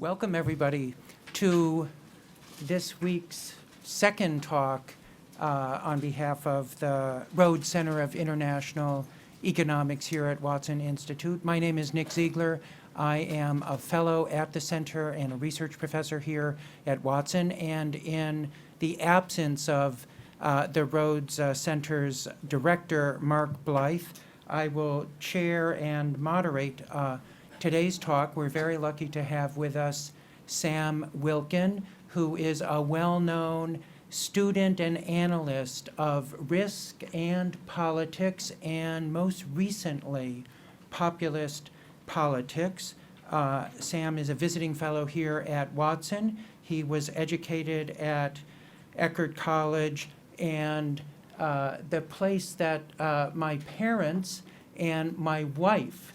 Welcome, everybody, to this week's second talk on behalf of the Rhodes Center of International Economics here at Watson Institute. My name is Nick Ziegler. I am a fellow at the center and a research professor here at Watson. And in the absence of the Rhodes Center's director, Mark Blythe, I will chair and moderate today's talk. We're very lucky to have with us Sam Wilkin, who is a well-known student and analyst of risk and politics, and most recently, populist politics. Sam is a visiting fellow here at Watson. He was educated at Eckerd College, and the place that my parents and my wife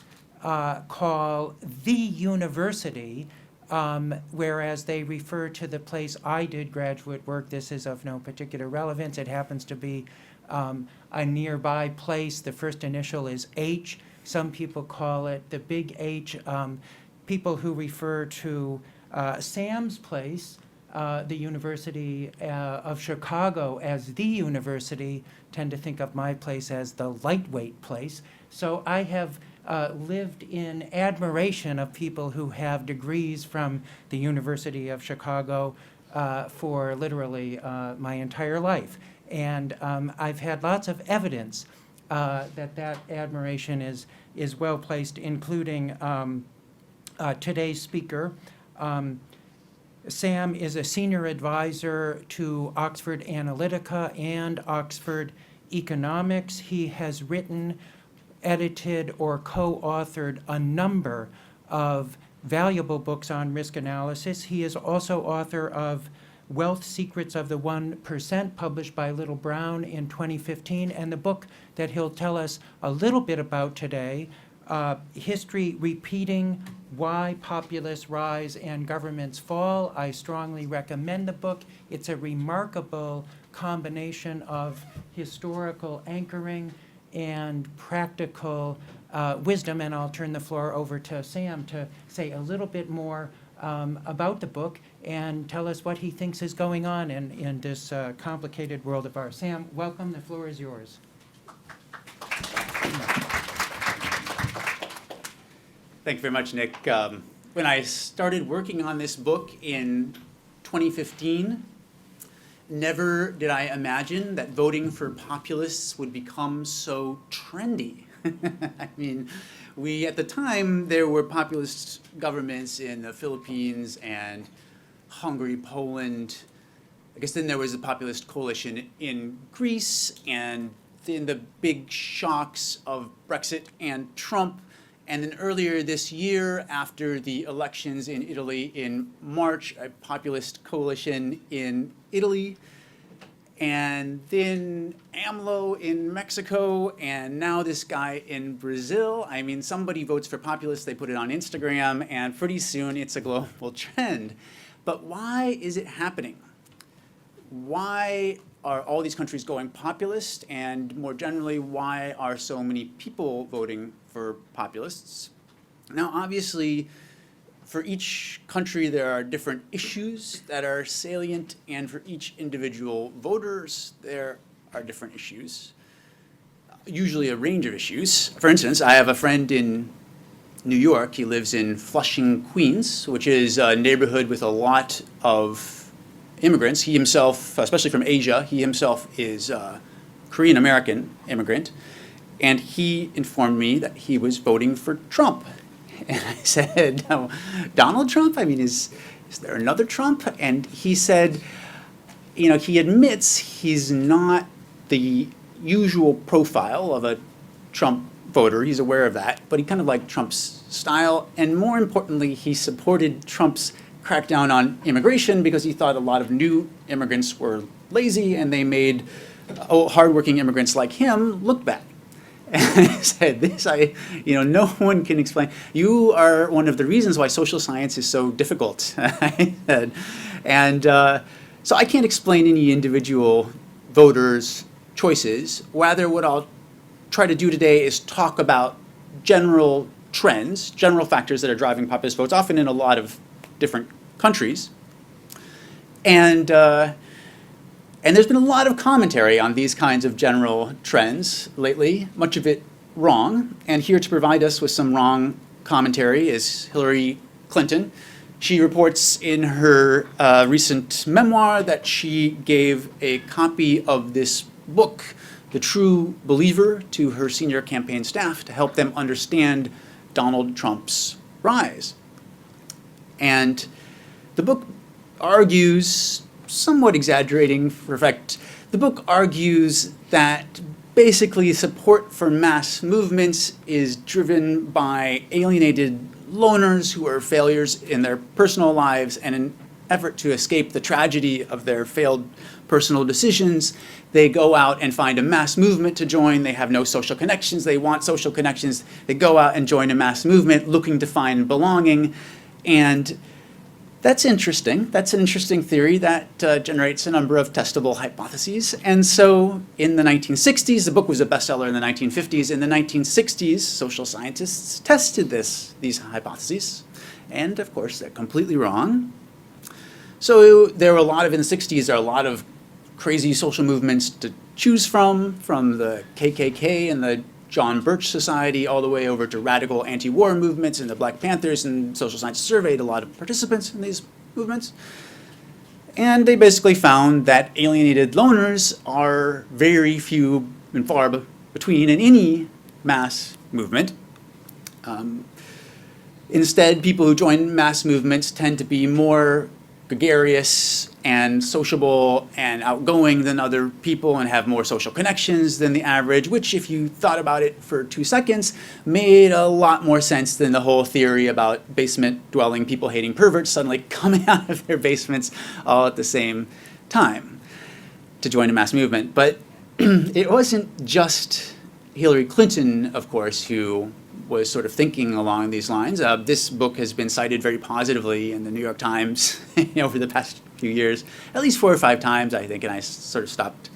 call the university, whereas they refer to the place I did graduate work. This is of no particular relevance. It happens to be a nearby place. The first initial is H. Some people call it the Big H. People who refer to Sam's place, the University of Chicago, as the university, tend to think of my place as the lightweight place. So I have lived in admiration of people who have degrees from the University of Chicago for literally my entire life. And I've had lots of evidence that admiration is well placed, including today's speaker. Sam is a senior advisor to Oxford Analytica and Oxford Economics. He has written, edited, or co-authored a number of valuable books on risk analysis. He is also author of Wealth Secrets of the 1%, published by Little Brown in 2015, and the book that he'll tell us a little bit about today, History Repeating: Why Populists Rise and Governments Fall. I strongly recommend the book. It's a remarkable combination of historical anchoring and practical wisdom, and I'll turn the floor over to Sam to say a little bit more about the book and tell us what he thinks is going on in this complicated world of ours. Sam, welcome. The floor is yours. Thank you very much, Nick. When I started working on this book in 2015, never did I imagine that voting for populists would become so trendy. I mean, at the time, there were populist governments in the Philippines and Hungary, Poland. I guess then there was a populist coalition in Greece, and then the big shocks of Brexit and Trump. And then earlier this year, after the elections in Italy in March, a populist coalition in Italy, and then AMLO in Mexico, and now this guy in Brazil. I mean, somebody votes for populists, they put it on Instagram, and pretty soon it's a global trend. But why is it happening? Why are all these countries going populist? And more generally, why are so many people voting for populists? Now, obviously, for each country, there are different issues that are salient, and for each individual voters, there are different issues, usually a range of issues. For instance, I have a friend in New York. He lives in Flushing, Queens, which is a neighborhood with a lot of immigrants. He himself, especially from Asia, he himself is a Korean-American immigrant, and he informed me that he was voting for Trump. And I said, no, Donald Trump? I mean, is there another Trump? And he said, you know, he admits he's not the usual profile of a Trump voter. He's aware of that, but he kind of liked Trump's style. And more importantly, he supported Trump's crackdown on immigration because he thought a lot of new immigrants were lazy and they made hardworking immigrants like him look bad. And I said, no one can explain. You are one of the reasons why social science is so difficult, I said. And so I can't explain any individual voters' choices. Rather, what I'll try to do today is talk about general trends, general factors that are driving populist votes, often in a lot of different countries. And there's been a lot of commentary on these kinds of general trends lately, much of it wrong. And here to provide us with some wrong commentary is Hillary Clinton. She reports in her recent memoir that she gave a copy of this book, The True Believer, to her senior campaign staff to help them understand Donald Trump's rise. And the book argues, somewhat exaggerating for effect, the book argues that basically support for mass movements is driven by alienated loners who are failures in their personal lives, and in an effort to escape the tragedy of their failed personal decisions, they go out and find a mass movement to join. They have no social connections. They want social connections. They go out and join a mass movement looking to find belonging. And that's interesting. That's an interesting theory that generates a number of testable hypotheses. And so in the 1960s, the book was a bestseller in the 1950s. In the 1960s, social scientists tested these hypotheses. And of course, they're completely wrong. So there were in the 60s, there are a lot of crazy social movements to choose from the KKK and the John Birch Society all the way over to radical anti-war movements and the Black Panthers, and social science surveyed a lot of participants in these movements. And they basically found that alienated loners are very few and far between in any mass movement. Instead, people who join mass movements tend to be more gregarious and sociable and outgoing than other people and have more social connections than the average, which, if you thought about it for 2 seconds, made a lot more sense than the whole theory about basement-dwelling, people-hating perverts suddenly coming out of their basements all at the same time to join a mass movement. But it wasn't just Hillary Clinton, of course, who was sort of thinking along these lines. This book has been cited very positively in the New York Times over the past few years, at least 4 or 5 times, I think, and I sort of stopped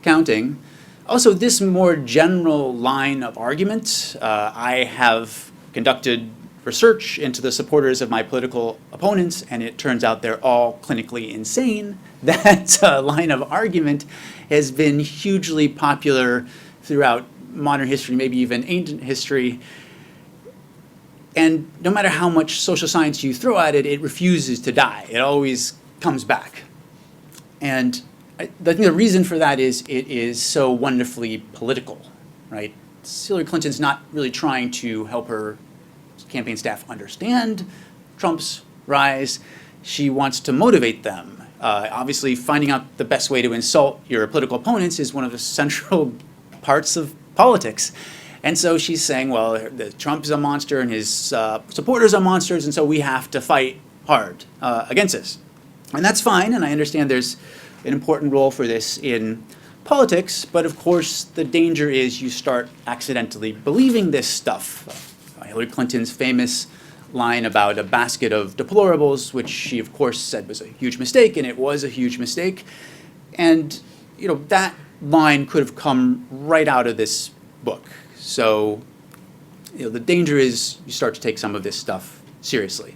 counting. Also, this more general line of argument, I have conducted research into the supporters of my political opponents, and it turns out they're all clinically insane. That line of argument has been hugely popular throughout modern history, maybe even ancient history. And no matter how much social science you throw at it, it refuses to die. It always comes back. And I think the reason for that is it is so wonderfully political, right? Hillary Clinton's not really trying to help her campaign staff understand Trump's rise. She wants to motivate them. Obviously, finding out the best way to insult your political opponents is one of the central parts of politics. And so she's saying, well, Trump is a monster and his supporters are monsters, and so we have to fight hard against this. And that's fine, and I understand there's an important role for this in politics, but of course the danger is you start accidentally believing this stuff. Hillary Clinton's famous line about a basket of deplorables, which she of course said was a huge mistake, and it was a huge mistake. And that line could have come right out of this book. So, the danger is you start to take some of this stuff seriously.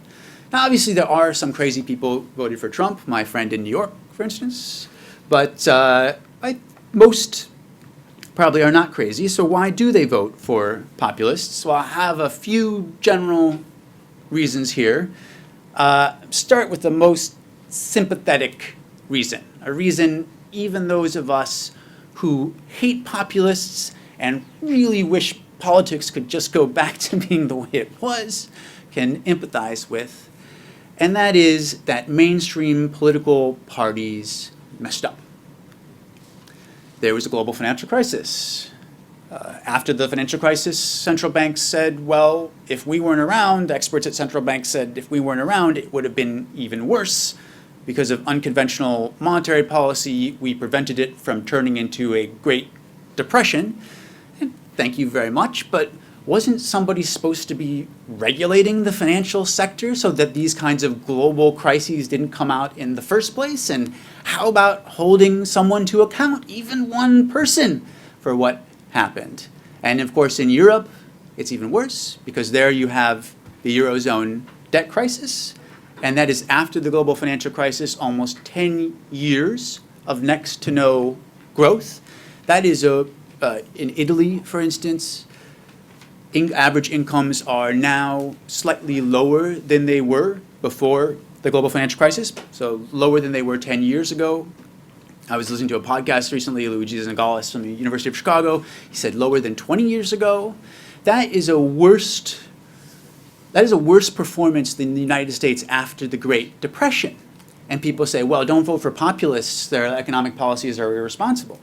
Now, obviously, there are some crazy people who voted for Trump, my friend in New York, for instance, but most probably are not crazy. So why do they vote for populists? Well, I have a few general reasons here. Start with the most sympathetic reason, a reason even those of us who hate populists and really wish politics could just go back to being the way it was, can empathize with, and that is that mainstream political parties messed up. There was a global financial crisis. After the financial crisis, central banks said, well, if we weren't around, experts at central banks said if we weren't around, it would have been even worse. Because of unconventional monetary policy, we prevented it from turning into a Great Depression. And thank you very much, but wasn't somebody supposed to be regulating the financial sector so that these kinds of global crises didn't come out in the first place? And how about holding someone to account, even one person, for what happened? And of course, in Europe, it's even worse, because there you have the Eurozone debt crisis. and that is after the global financial crisis, almost 10 years of next to no growth. That is in Italy, for instance, average incomes are now slightly lower than they were before the global financial crisis, so lower than they were 10 years ago. I was listening to a podcast recently, Luigi Zingales from the University of Chicago. He said lower than 20 years ago. That is a worse performance than the United States after the Great Depression. And people say, well, don't vote for populists, their economic policies are irresponsible.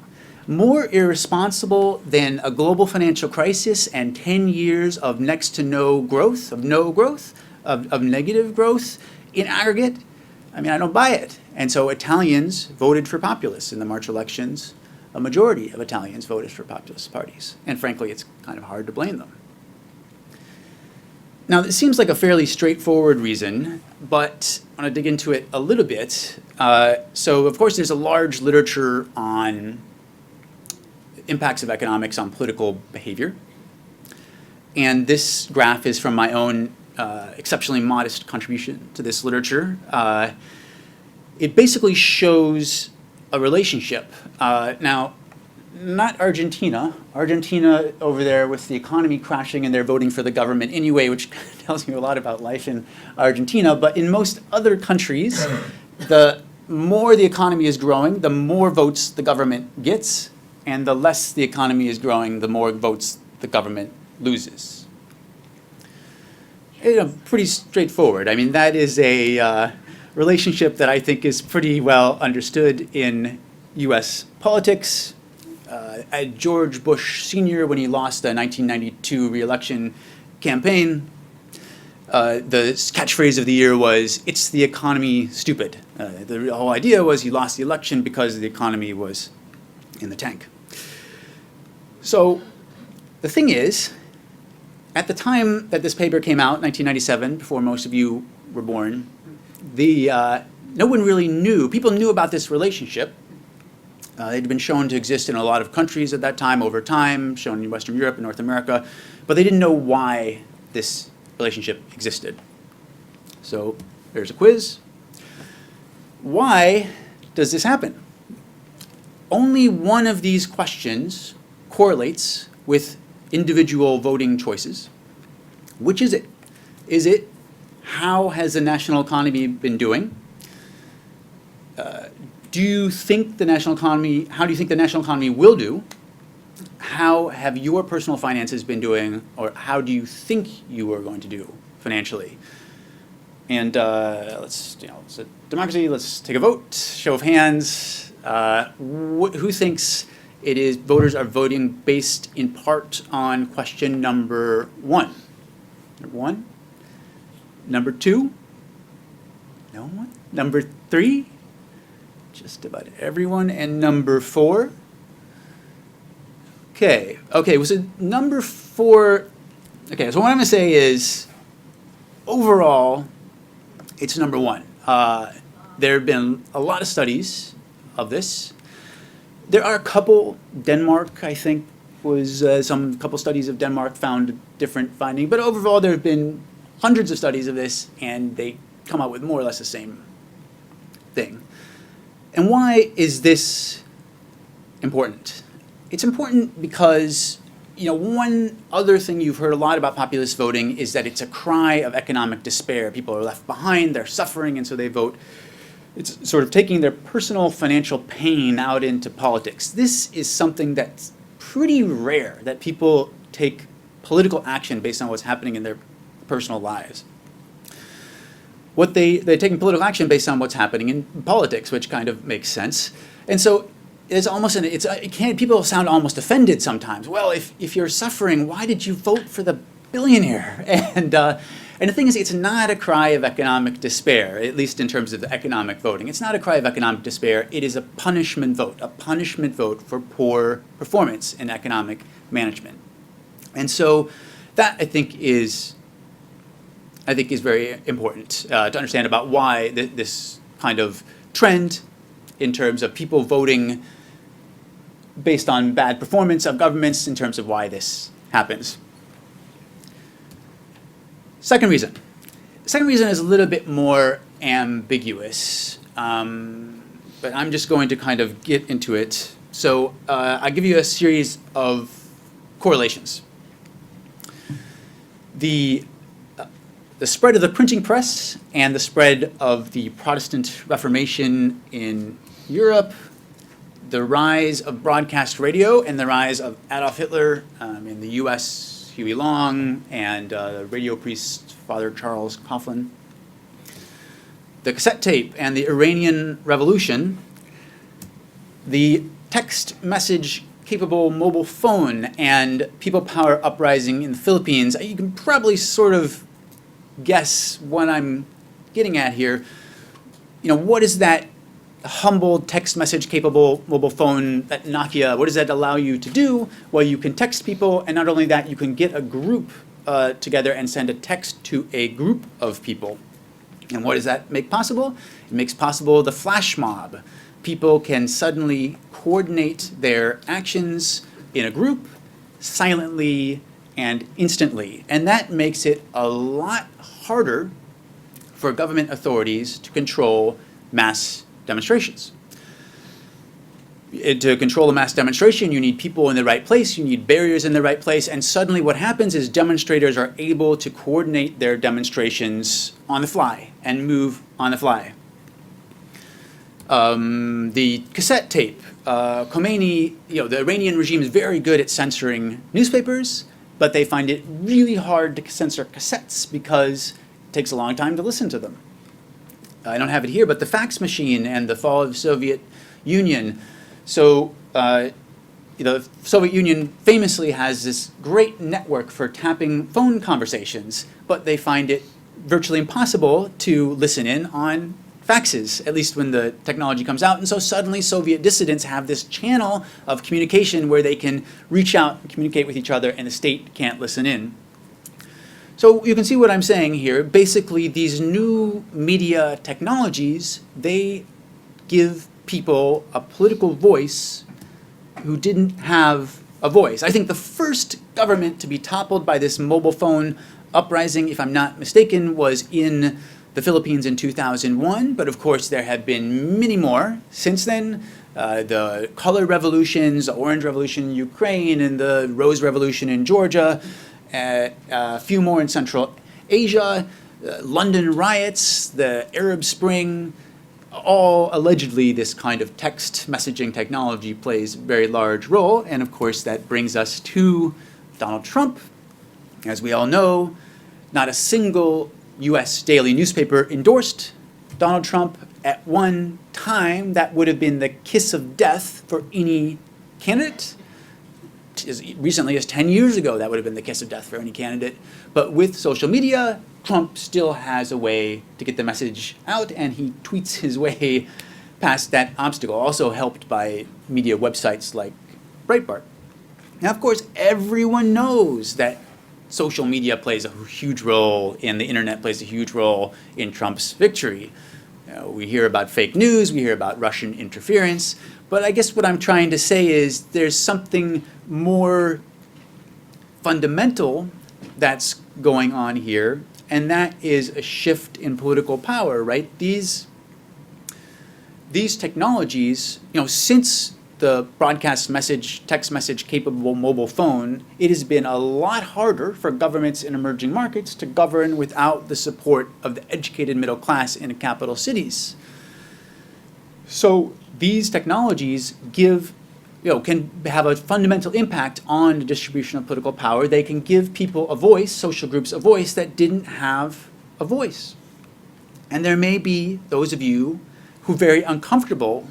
More irresponsible than a global financial crisis and 10 years of next to no growth, of negative growth in aggregate? I mean, I don't buy it. And so Italians voted for populists in the March elections. A majority of Italians voted for populist parties. And frankly, it's kind of hard to blame them. Now, this seems like a fairly straightforward reason, but I want to dig into it a little bit. So, of course, there's a large literature on impacts of economics on political behavior. And this graph is from my own exceptionally modest contribution to this literature. It basically shows a relationship. Now, not Argentina. Argentina over there with the economy crashing and they're voting for the government anyway, which tells you a lot about life in Argentina. But in most other countries, the more the economy is growing, the more votes the government gets, and the less the economy is growing, the more votes the government loses. Pretty straightforward. I mean, that is a relationship that I think is pretty well understood in US politics. George Bush Sr., when he lost the 1992 re-election campaign, the catchphrase of the year was, "It's the economy, stupid." The whole idea was he lost the election because the economy was in the tank. So the thing is, at the time that this paper came out, 1997, before most of you were born, no one really knew. People knew about this relationship. They'd been shown to exist in a lot of countries at that time, over time, shown in Western Europe and North America, but they didn't know why this relationship existed. So there's a quiz. Why does this happen? Only one of these questions correlates with individual voting choices. Which is it? Is it how has the national economy been doing? Do you think the national economy, how do you think the national economy will do? How have your personal finances been doing, or how do you think you are going to do financially? And it's a democracy, let's take a vote, show of hands. Who thinks it is voters are voting based in part on question number one? Number one? Number two? No one? Number three? Just about everyone. And number four? Okay, so number four, okay, so what I'm gonna say is, overall, it's number one. There have been a lot of studies of this. There are a couple, Denmark, I think, was couple studies of Denmark found a different finding, but overall there have been hundreds of studies of this, and they come out with more or less the same thing. And why is this important? It's important because, one other thing you've heard a lot about populist voting is that it's a cry of economic despair. People are left behind, they're suffering, and so they vote. It's sort of taking their personal financial pain out into politics. This is something that's pretty rare, that people take political action based on what's happening in their personal lives. They're taking political action based on what's happening in politics, which kind of makes sense. And so it's almost people sound almost offended sometimes. Well, if you're suffering, why did you vote for the billionaire? And the thing is, it's not a cry of economic despair, at least in terms of the economic voting. It's not a cry of economic despair. It is a punishment vote for poor performance in economic management. And so that, I think is very important to understand about why this kind of trend in terms of people voting based on bad performance of governments, in terms of why this happens. Second reason, second reason is a little bit more ambiguous, but I'm just going to kind of get into it. So I'll give you a series of correlations. The spread of the printing press and the spread of the Protestant Reformation in Europe, the rise of broadcast radio and the rise of Adolf Hitler in the US, Huey Long, and radio priest Father Charles Coughlin, the cassette tape and the Iranian Revolution, the text message capable mobile phone and people power uprising in the Philippines. You can probably sort of guess what I'm getting at here. You know, what is that humble text message capable mobile phone, that Nokia, what does that allow you to do? Well, you can text people, and not only that, you can get a group together and send a text to a group of people. And what does that make possible? It makes possible the flash mob. People can suddenly coordinate their actions in a group, silently and instantly. And that makes it a lot harder for government authorities to control mass demonstrations. To control a mass demonstration, you need people in the right place, you need barriers in the right place, and suddenly what happens is demonstrators are able to coordinate their demonstrations on the fly and move on the fly. The cassette tape, Khomeini, the Iranian regime is very good at censoring newspapers, but they find it really hard to censor cassettes because it takes a long time to listen to them. I don't have it here, but the fax machine and the fall of the Soviet Union. So the Soviet Union famously has this great network for tapping phone conversations, but they find it virtually impossible to listen in on faxes, at least when the technology comes out. And so suddenly Soviet dissidents have this channel of communication where they can reach out and communicate with each other, and the state can't listen in. So you can see what I'm saying here. Basically, these new media technologies, they give people a political voice who didn't have a voice. I think the first government to be toppled by this mobile phone uprising, if I'm not mistaken, was in the Philippines in 2001, but of course there have been many more since then. The color revolutions, the orange revolution in Ukraine, and the rose revolution in Georgia, a few more in Central Asia, London riots, the Arab Spring, all allegedly this kind of text messaging technology plays a very large role. And of course that brings us to Donald Trump. As we all know, not a single US daily newspaper endorsed Donald Trump. At one time, that would have been the kiss of death for any candidate. As recently as 10 years ago, that would have been the kiss of death for any candidate. But with social media, Trump still has a way to get the message out, and he tweets his way past that obstacle, also helped by media websites like Breitbart. Now, of course, everyone knows that social media plays a huge role, and the internet plays a huge role in Trump's victory. We hear about fake news, we hear about Russian interference, but I guess what I'm trying to say is there's something more fundamental that's going on here, and that is a shift in political power, right? These technologies, since the broadcast message, text message capable mobile phone, it has been a lot harder for governments in emerging markets to govern without the support of the educated middle class in capital cities. So these technologies can have a fundamental impact on the distribution of political power. They can give people a voice, social groups a voice that didn't have a voice. And there may be those of you who are very uncomfortable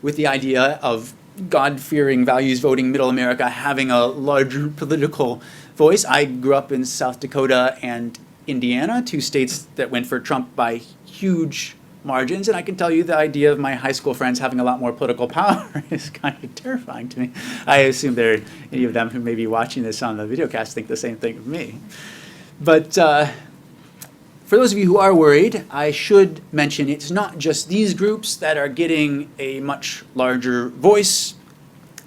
with the idea of God-fearing, values-voting middle America having a larger political voice. I grew up in South Dakota and Indiana, two states that went for Trump by huge margins, and I can tell you the idea of my high school friends having a lot more political power is kind of terrifying to me. I assume there are any of them who may be watching this on the videocast think the same thing of me. But for those of you who are worried, I should mention it's not just these groups that are getting a much larger voice.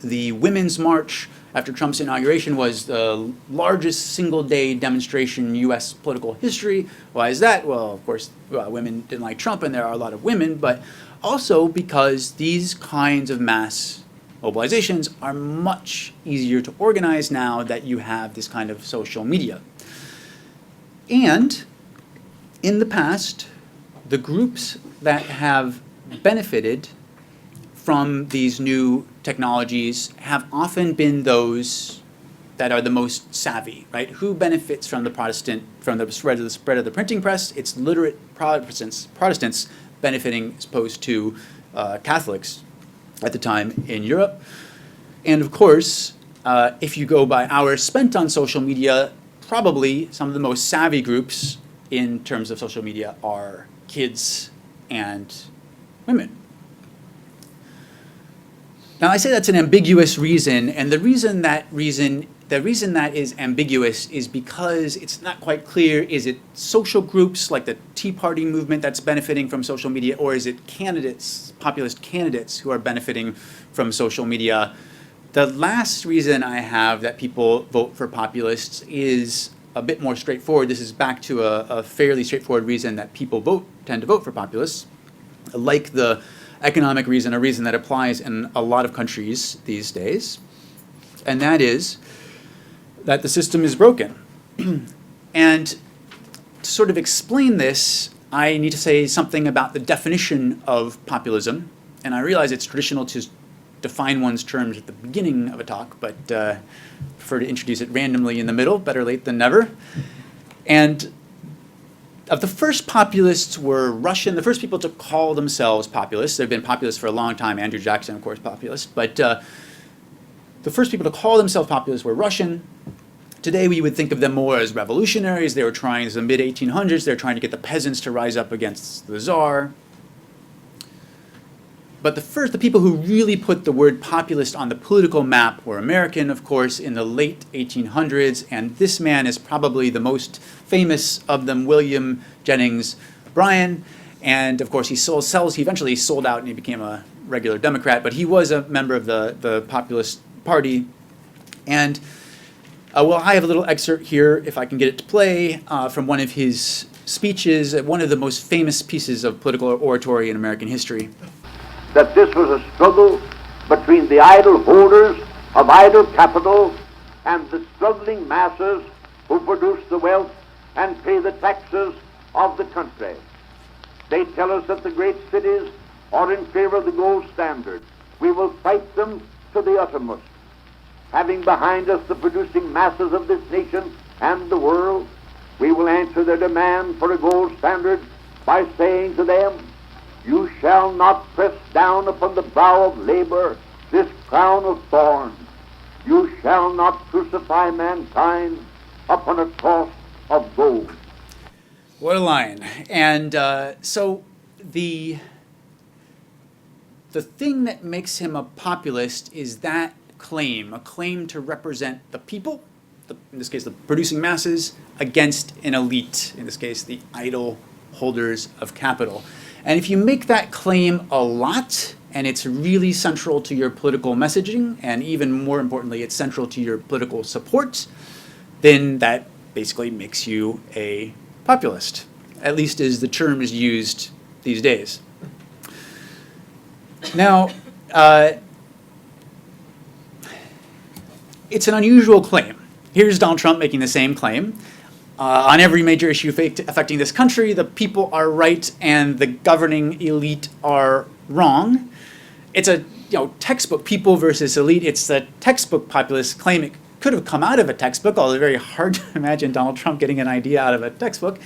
The Women's March after Trump's inauguration was the largest single-day demonstration in U.S. political history. Why is that? Well, of course, women didn't like Trump, and there are a lot of women, but also because these kinds of mass mobilizations are much easier to organize now that you have this kind of social media. And in the past, the groups that have benefited from these new technologies have often been those that are the most savvy, right? Who benefits from the spread of the printing press? It's literate Protestants benefiting as opposed to Catholics at the time in Europe. And of course, if you go by hours spent on social media, probably some of the most savvy groups in terms of social media are kids and women. Now, I say that's an ambiguous reason, and the reason that is ambiguous is because it's not quite clear, is it social groups like the Tea Party movement that's benefiting from social media, or is it candidates, populist candidates who are benefiting from social media? The last reason I have that people vote for populists is a bit more straightforward. This is back to a fairly straightforward reason that people tend to vote for populists, like the economic reason, a reason that applies in a lot of countries these days, and that is that the system is broken. And to sort of explain this, I need to say something about the definition of populism, and I realize it's traditional to define one's terms at the beginning of a talk, but prefer to introduce it randomly in the middle, better late than never. And of the first populists were Russian, the first people to call themselves populists. They've been populists for a long time. Andrew Jackson, of course, populist. But the first people to call themselves populists were Russian. Today, we would think of them more as revolutionaries. They were trying, in the mid-1800s, they were trying to get the peasants to rise up against the Tsar. But the people who really put the word populist on the political map were American, of course, in the late 1800s, and this man is probably the most famous of them, William Jennings Bryan. And of course, he eventually sold out and he became a regular Democrat, but he was a member of the Populist Party. And well, I have a little excerpt here, if I can get it to play, from one of his speeches, one of the most famous pieces of political oratory in American history. That this was a struggle between the idle holders of idle capital and the struggling masses who produce the wealth and pay the taxes of the country. They tell us that the great cities are in favor of the gold standard. We will fight them to the uttermost. Having behind us the producing masses of this nation and the world, we will answer their demand for a gold standard by saying to them, you shall not press down upon the brow of labor this crown of thorns. You shall not crucify mankind upon a cross of gold. What a line. And so the thing that makes him a populist is that claim, a claim to represent the people, in this case the producing masses, against an elite, in this case the idle holders of capital. And if you make that claim a lot, and it's really central to your political messaging, and even more importantly, it's central to your political support, then that basically makes you a populist, at least as the term is used these days. Now, it's an unusual claim. Here's Donald Trump making the same claim. On every major issue affecting this country, the people are right and the governing elite are wrong. It's a textbook people versus elite. It's the textbook populist claim. It could have come out of a textbook, although it's very hard to imagine Donald Trump getting an idea out of a textbook.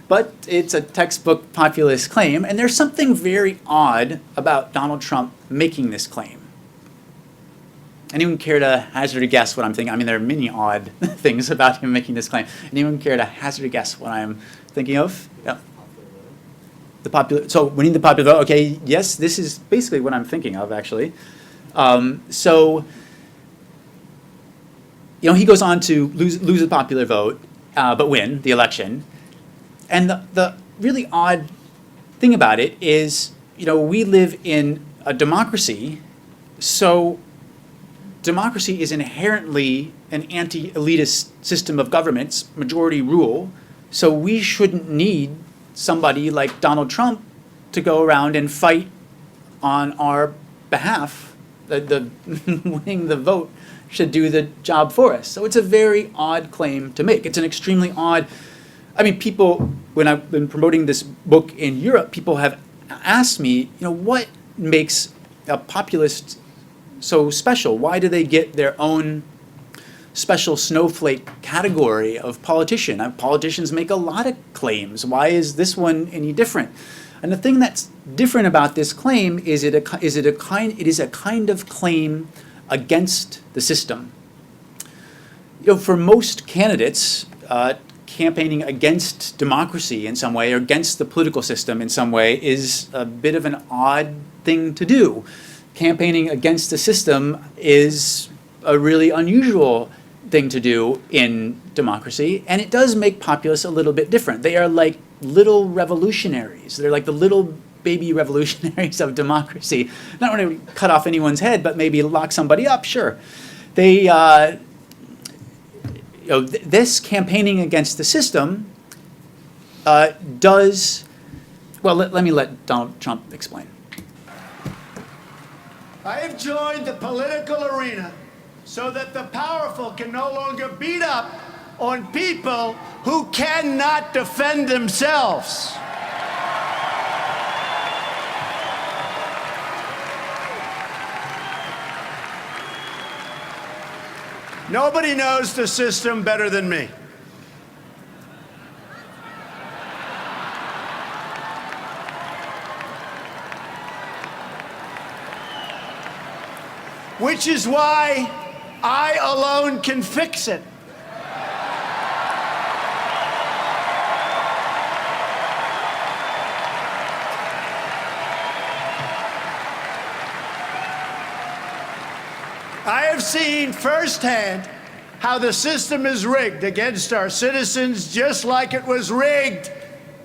But it's a textbook populist claim, and there's something very odd about Donald Trump making this claim. Anyone care to hazard a guess what I'm thinking? I mean, there are many odd things about him making this claim. Anyone care to hazard a guess what I'm thinking of? Yeah. So winning the popular vote, okay, yes, this is basically what I'm thinking of, actually. He goes on to lose the popular vote, but win the election. And the really odd thing about it is, we live in a democracy, so democracy is inherently an anti-elitist system of governments, majority rule, so we shouldn't need somebody like Donald Trump to go around and fight on our behalf. The winning the vote should do the job for us. So it's a very odd claim to make. It's an extremely odd, I mean, people, when I've been promoting this book in Europe, people have asked me, what makes a populist so special? Why do they get their own special snowflake category of politician? Politicians make a lot of claims. Why is this one any different? And the thing that's different about this claim is it is a kind of claim against the system. For most candidates, campaigning against democracy in some way or against the political system in some way is a bit of an odd thing to do. Campaigning against the system is a really unusual thing to do in democracy, and it does make populists a little bit different. They are like little revolutionaries. They're like the little baby revolutionaries of democracy. Not want to cut off anyone's head, but maybe lock somebody up, sure. They, this campaigning against the system does, well, let me let Donald Trump explain. I have joined the political arena so that the powerful can no longer beat up on people who cannot defend themselves. Nobody knows the system better than me. Which is why I alone can fix it. I have seen firsthand how the system is rigged against our citizens, just like it was rigged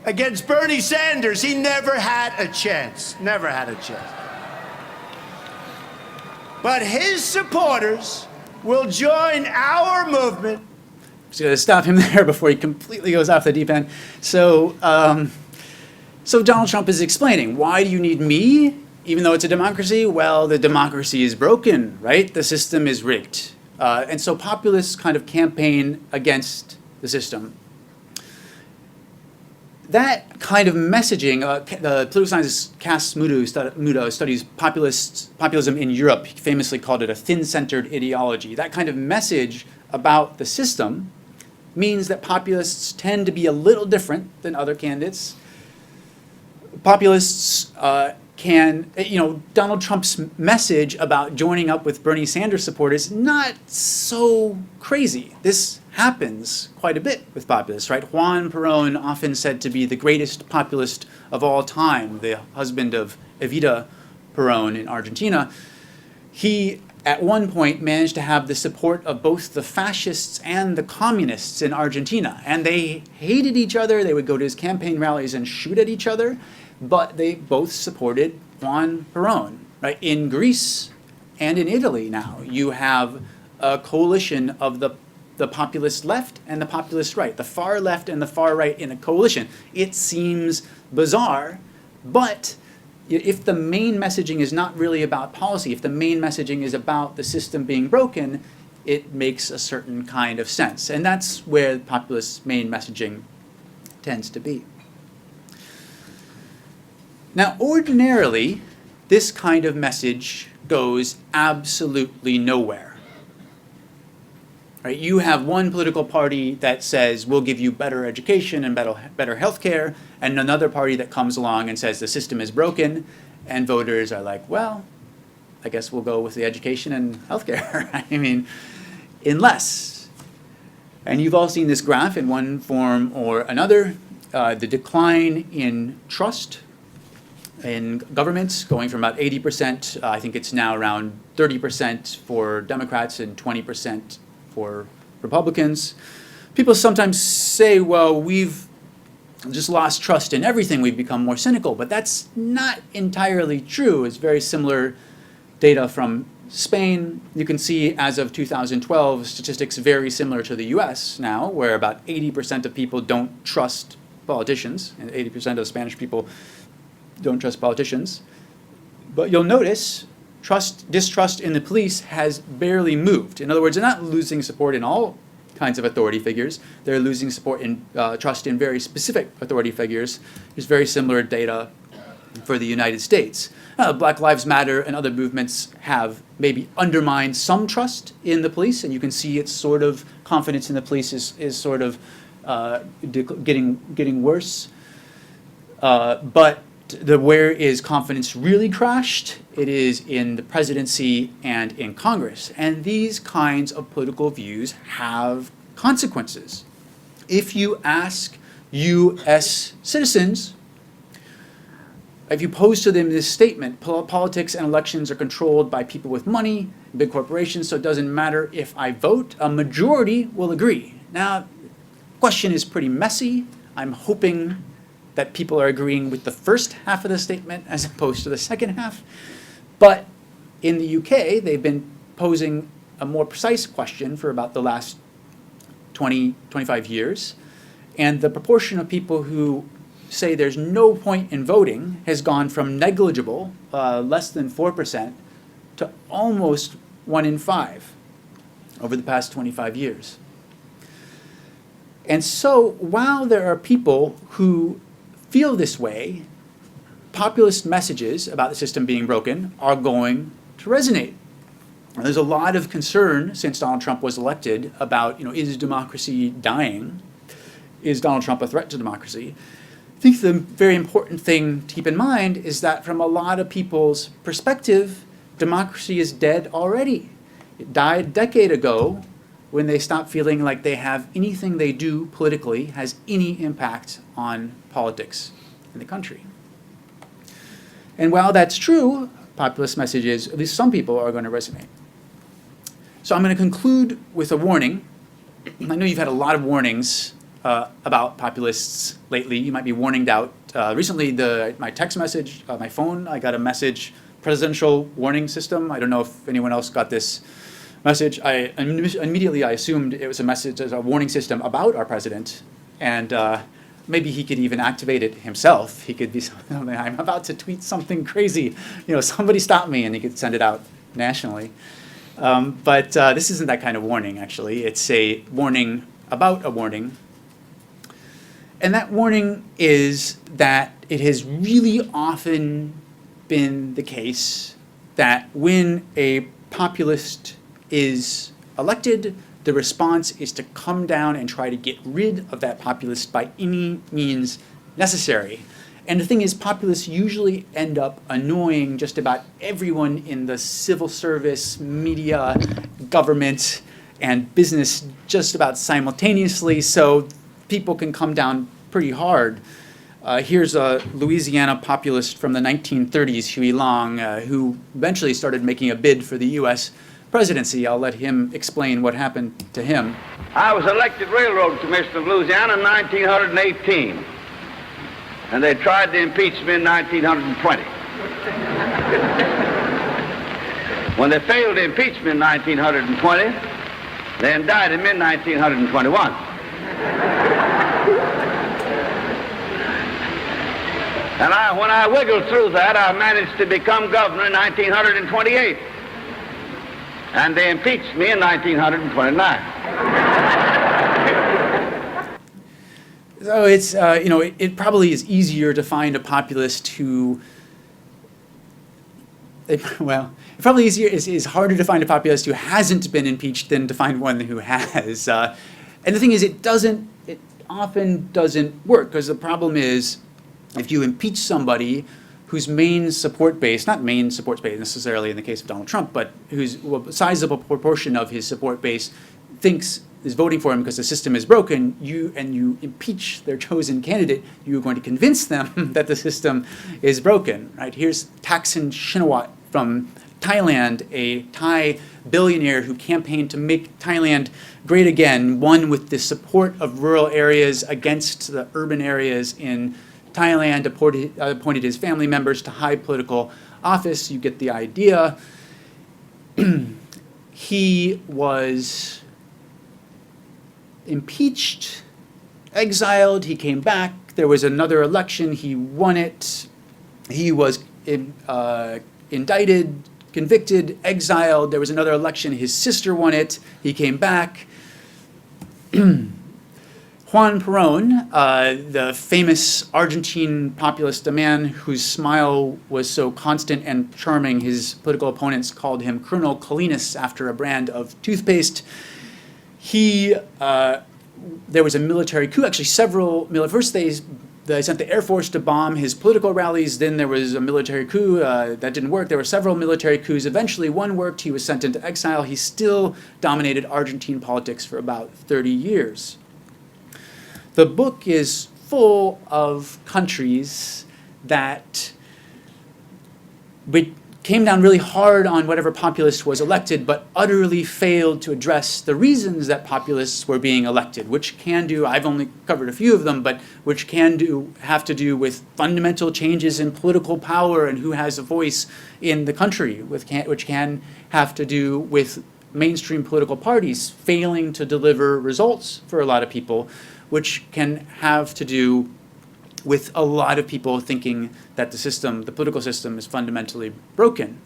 against Bernie Sanders. He never had a chance, never had a chance. But his supporters will join our movement. Just going to stop him there before he completely goes off the deep end. So, so Donald Trump is explaining, why do you need me? Even though it's a democracy, well, the democracy is broken, right? The system is rigged. And so populists kind of campaign against the system. That kind of messaging, the political scientist Cass Mudo studies populism in Europe. He famously called it a thin-centered ideology. That kind of message about the system means that populists tend to be a little different than other candidates. Populists Donald Trump's message about joining up with Bernie Sanders supporters, not so crazy. This happens quite a bit with populists, right? Juan Perón, often said to be the greatest populist of all time, the husband of Evita Perón in Argentina. He, at one point, managed to have the support of both the fascists and the communists in Argentina. And they hated each other. They would go to his campaign rallies and shoot at each other. But they both supported Juan Perón, right? In Greece and in Italy now, you have a coalition of the populist left and the populist right, the far left and the far right in a coalition. It seems bizarre, but if the main messaging is not really about policy, if the main messaging is about the system being broken, it makes a certain kind of sense. And that's where populist main messaging tends to be. Now, ordinarily, this kind of message goes absolutely nowhere. Right? You have one political party that says, we'll give you better education and better health care, and another party that comes along and says the system is broken, and voters are like, well, I guess we'll go with the education and health care. I mean, unless, and you've all seen this graph in one form or another, the decline in trust in governments, going from about 80%, I think it's now around 30% for Democrats and 20% for Republicans. People sometimes say, well, we've just lost trust in everything, we've become more cynical, but that's not entirely true. It's very similar data from Spain, you can see as of 2012, statistics very similar to the US now, where about 80% of people don't trust politicians, and 80% of Spanish people don't trust politicians. But you'll notice distrust in the police has barely moved. In other words, they're not losing support in all kinds of authority figures. They're losing support in trust in very specific authority figures. There's very similar data for the United States. Black Lives Matter and other movements have maybe undermined some trust in the police, and you can see it's sort of confidence in the police is sort of getting worse. But where is confidence really crashed? It is in the presidency and in Congress. And these kinds of political views have consequences. If you ask U.S. citizens, if you pose to them this statement, politics and elections are controlled by people with money, big corporations, so it doesn't matter if I vote, a majority will agree. Now, the question is pretty messy. I'm hoping that people are agreeing with the first half of the statement as opposed to the second half. But in the UK, they've been posing a more precise question for about the last 20, 25 years. And the proportion of people who say there's no point in voting has gone from negligible, less than 4%, to almost 1 in 5 over the past 25 years. And so while there are people who feel this way, populist messages about the system being broken are going to resonate. There's a lot of concern since Donald Trump was elected about, is democracy dying? Is Donald Trump a threat to democracy? I think the very important thing to keep in mind is that from a lot of people's perspective, democracy is dead already. It died a decade ago when they stopped feeling like they have anything they do politically has any impact on politics in the country. And while that's true, populist messages, at least some people, are going to resonate. So I'm going to conclude with a warning. I know you've had a lot of warnings about populists lately. You might be warninged out. Recently, my text message, my phone, I got a message, presidential warning system. I don't know if anyone else got this message. Immediately I assumed it was a message as a warning system about our president, and maybe he could even activate it himself. He could be something, I'm about to tweet something crazy, somebody stop me, and he could send it out nationally. But this isn't that kind of warning, actually. It's a warning about a warning. And that warning is that it has really often been the case that when a populist is elected, the response is to come down and try to get rid of that populist by any means necessary. And the thing is, populists usually end up annoying just about everyone in the civil service, media, government, and business just about simultaneously, so people can come down pretty hard. Here's a Louisiana populist from the 1930s, Huey Long, who eventually started making a bid for the U.S. presidency. I'll let him explain what happened to him. I was elected railroad commissioner of Louisiana in 1918, and they tried to impeach me in 1920. When they failed to impeach me in 1920, they indicted me in 1921. And when I wiggled through that, I managed to become governor in 1928. And they impeached me in 1929. So it's, it probably is easier to find a populist who, it is harder to find a populist who hasn't been impeached than to find one who has. And the thing is, it often doesn't work, because the problem is, if you impeach somebody whose main support base, not main support base necessarily in the case of Donald Trump, but whose sizable proportion of his support base is voting for him because the system is broken, you impeach their chosen candidate, you're going to convince them that the system is broken, right? Here's Thaksin Shinawatra from Thailand, a Thai billionaire who campaigned to make Thailand great again, won with the support of rural areas against the urban areas in Thailand, appointed his family members to high political office. You get the idea. he was impeached, exiled, he came back, there was another election, he won it, he was indicted, convicted, exiled, there was another election, his sister won it, he came back. Juan Perón, the famous Argentine populist, a man whose smile was so constant and charming, his political opponents called him Colonel Colinas after a brand of toothpaste. There was a military coup, actually several, first they sent the Air Force to bomb his political rallies, then there was a military coup, that didn't work. There were several military coups. Eventually one worked, he was sent into exile. He still dominated Argentine politics for about 30 years. The book is full of countries that came down really hard on whatever populist was elected, but utterly failed to address the reasons that populists were being elected, which can do, I've only covered a few of them, but which have to do with fundamental changes in political power and who has a voice in the country, which can have to do with mainstream political parties failing to deliver results for a lot of people, which can have to do with a lot of people thinking that the political system is fundamentally broken.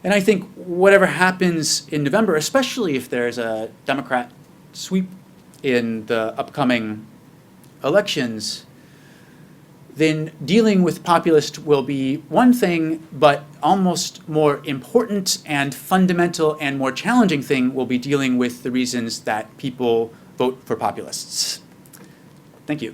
And I think whatever happens in November, especially if there's a Democrat sweep in the upcoming elections, then dealing with populists will be one thing, but almost more important and fundamental and more challenging thing will be dealing with the reasons that people vote for populists. Thank you.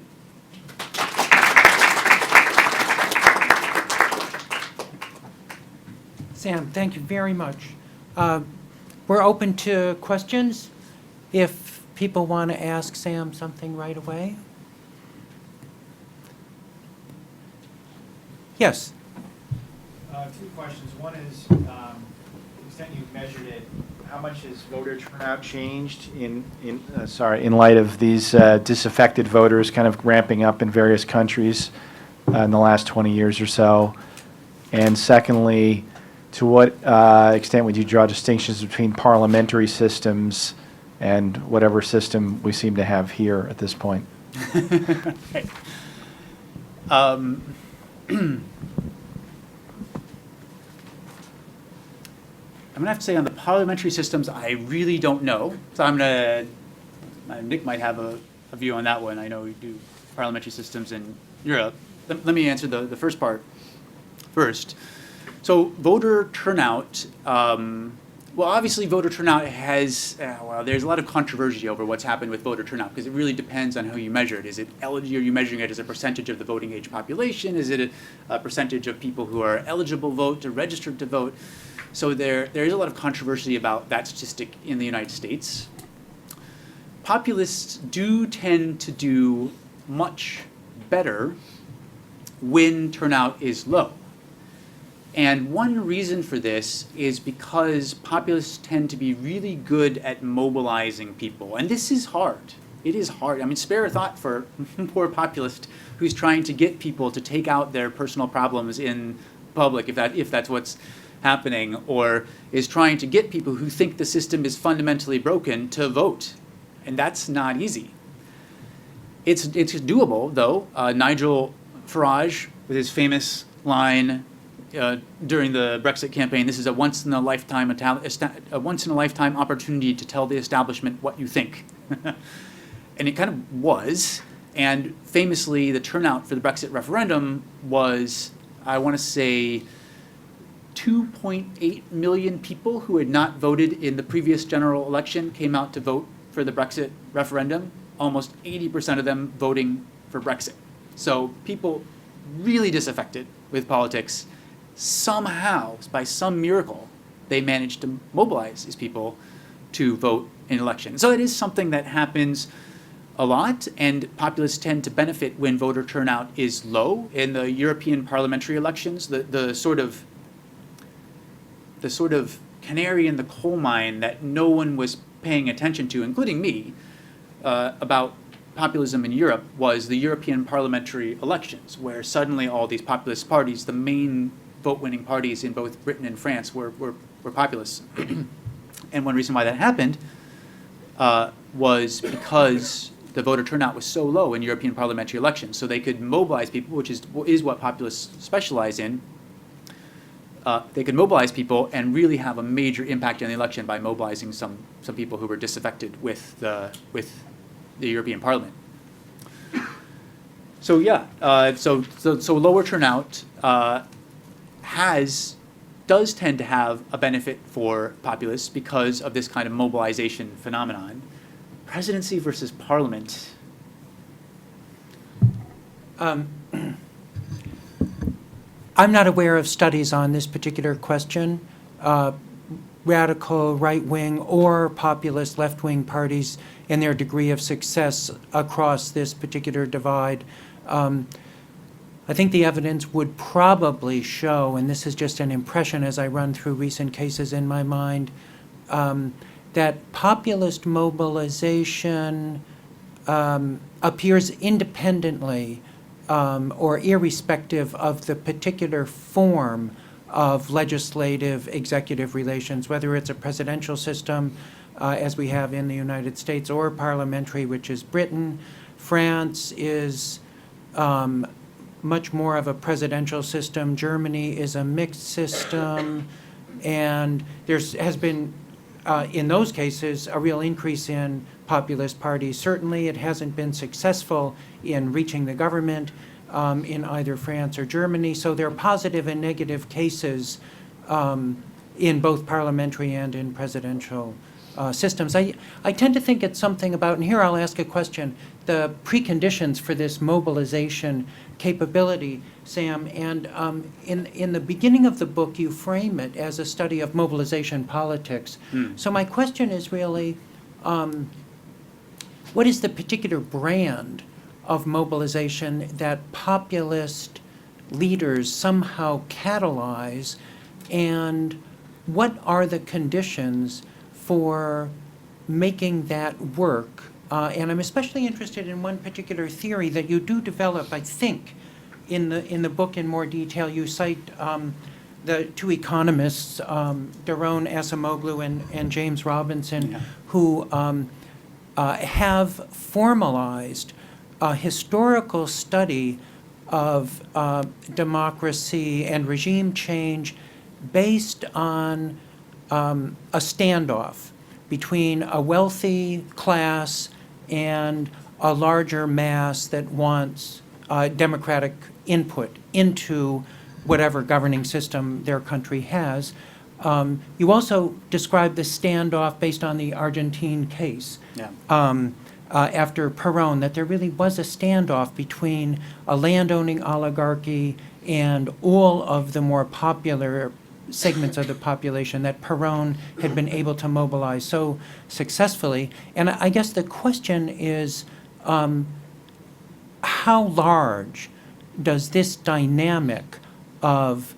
Sam, thank you very much. We're open to questions if people want to ask Sam something right away. Yes. Two questions. One is, to the extent you've measured it, how much has voter turnout changed in light of these disaffected voters kind of ramping up in various countries in the last 20 years or so? And secondly, to what extent would you draw distinctions between parliamentary systems and whatever system we seem to have here at this point? Right. I'm gonna have to say on the parliamentary systems, I really don't know. So Nick might have a view on that one. I know we do parliamentary systems in Europe. Let me answer the first part first. So voter turnout, well, obviously voter turnout has, there's a lot of controversy over what's happened with voter turnout because it really depends on how you measure it. Is it are you measuring it as a percentage of the voting age population? Is it a percentage of people who are eligible vote or registered to vote? So there is a lot of controversy about that statistic in the United States. Populists do tend to do much better when turnout is low. And one reason for this is because populists tend to be really good at mobilizing people. And this is hard. It is hard. I mean, spare a thought for a poor populist who's trying to get people to take out their personal problems in public, if that's what's happening, or is trying to get people who think the system is fundamentally broken to vote. And that's not easy. It's doable, though. Nigel Farage, with his famous line during the Brexit campaign, this is a once-in-a-lifetime opportunity to tell the establishment what you think. And it kind of was. And famously, the turnout for the Brexit referendum was, I want to say, 2.8 million people who had not voted in the previous general election came out to vote for the Brexit referendum, almost 80% of them voting for Brexit. So people really disaffected with politics. Somehow, by some miracle, they managed to mobilize these people to vote in an election. So it is something that happens a lot, and populists tend to benefit when voter turnout is low. In the European parliamentary elections, the sort of canary in the coal mine that no one was paying attention to, including me, about populism in Europe was the European parliamentary elections, where suddenly all these populist parties, the main vote-winning parties in both Britain and France, were were populists. And one reason why that happened was because the voter turnout was so low in European parliamentary elections. So they could mobilize people, which is what populists specialize in. They could mobilize people and really have a major impact on the election by mobilizing some people who were disaffected with the European Parliament. So yeah, so lower turnout does tend to have a benefit for populists because of this kind of mobilization phenomenon. Presidency versus parliament. I'm not aware of studies on this particular question. Radical right-wing or populist left-wing parties and their degree of success across this particular divide. I think the evidence would probably show, and this is just an impression as I run through recent cases in my mind, that populist mobilization appears independently or irrespective of the particular form of legislative executive relations, whether it's a presidential system, as we have in the United States, or parliamentary, which is Britain. France is much more of a presidential system. Germany is a mixed system. And there has been, in those cases, a real increase in populist parties. Certainly, it hasn't been successful in reaching the government in either France or Germany. So there are positive and negative cases in both parliamentary and in presidential systems. I tend to think it's something about, and here I'll ask a question, the preconditions for this mobilization capability, Sam. And in the beginning of the book, you frame it as a study of mobilization politics. So my question is really, what is the particular brand of mobilization that populist leaders somehow catalyze, and what are the conditions for making that work? And I'm especially interested in one particular theory that you do develop, I think, in the book in more detail. You cite the two economists, Daron Acemoglu and James Robinson, who have formalized a historical study of democracy and regime change based on a standoff between a wealthy class and a larger mass that wants democratic input into whatever governing system their country has. You also describe the standoff based on the Argentine case. After Perón, that there really was a standoff between a landowning oligarchy and all of the more popular segments of the population that Perón had been able to mobilize so successfully. And I guess the question is, how large does this dynamic of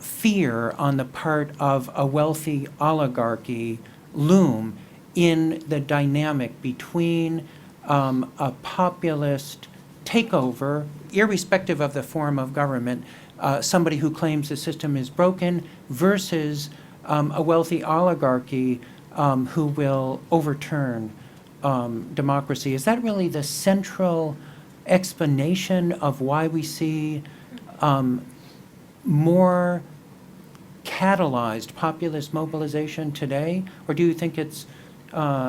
fear on the part of a wealthy oligarchy loom in the dynamic between a populist takeover, irrespective of the form of government, somebody who claims the system is broken, versus a wealthy oligarchy who will overturn democracy? Is that really the central explanation of why we see more catalyzed populist mobilization today, or do you think it's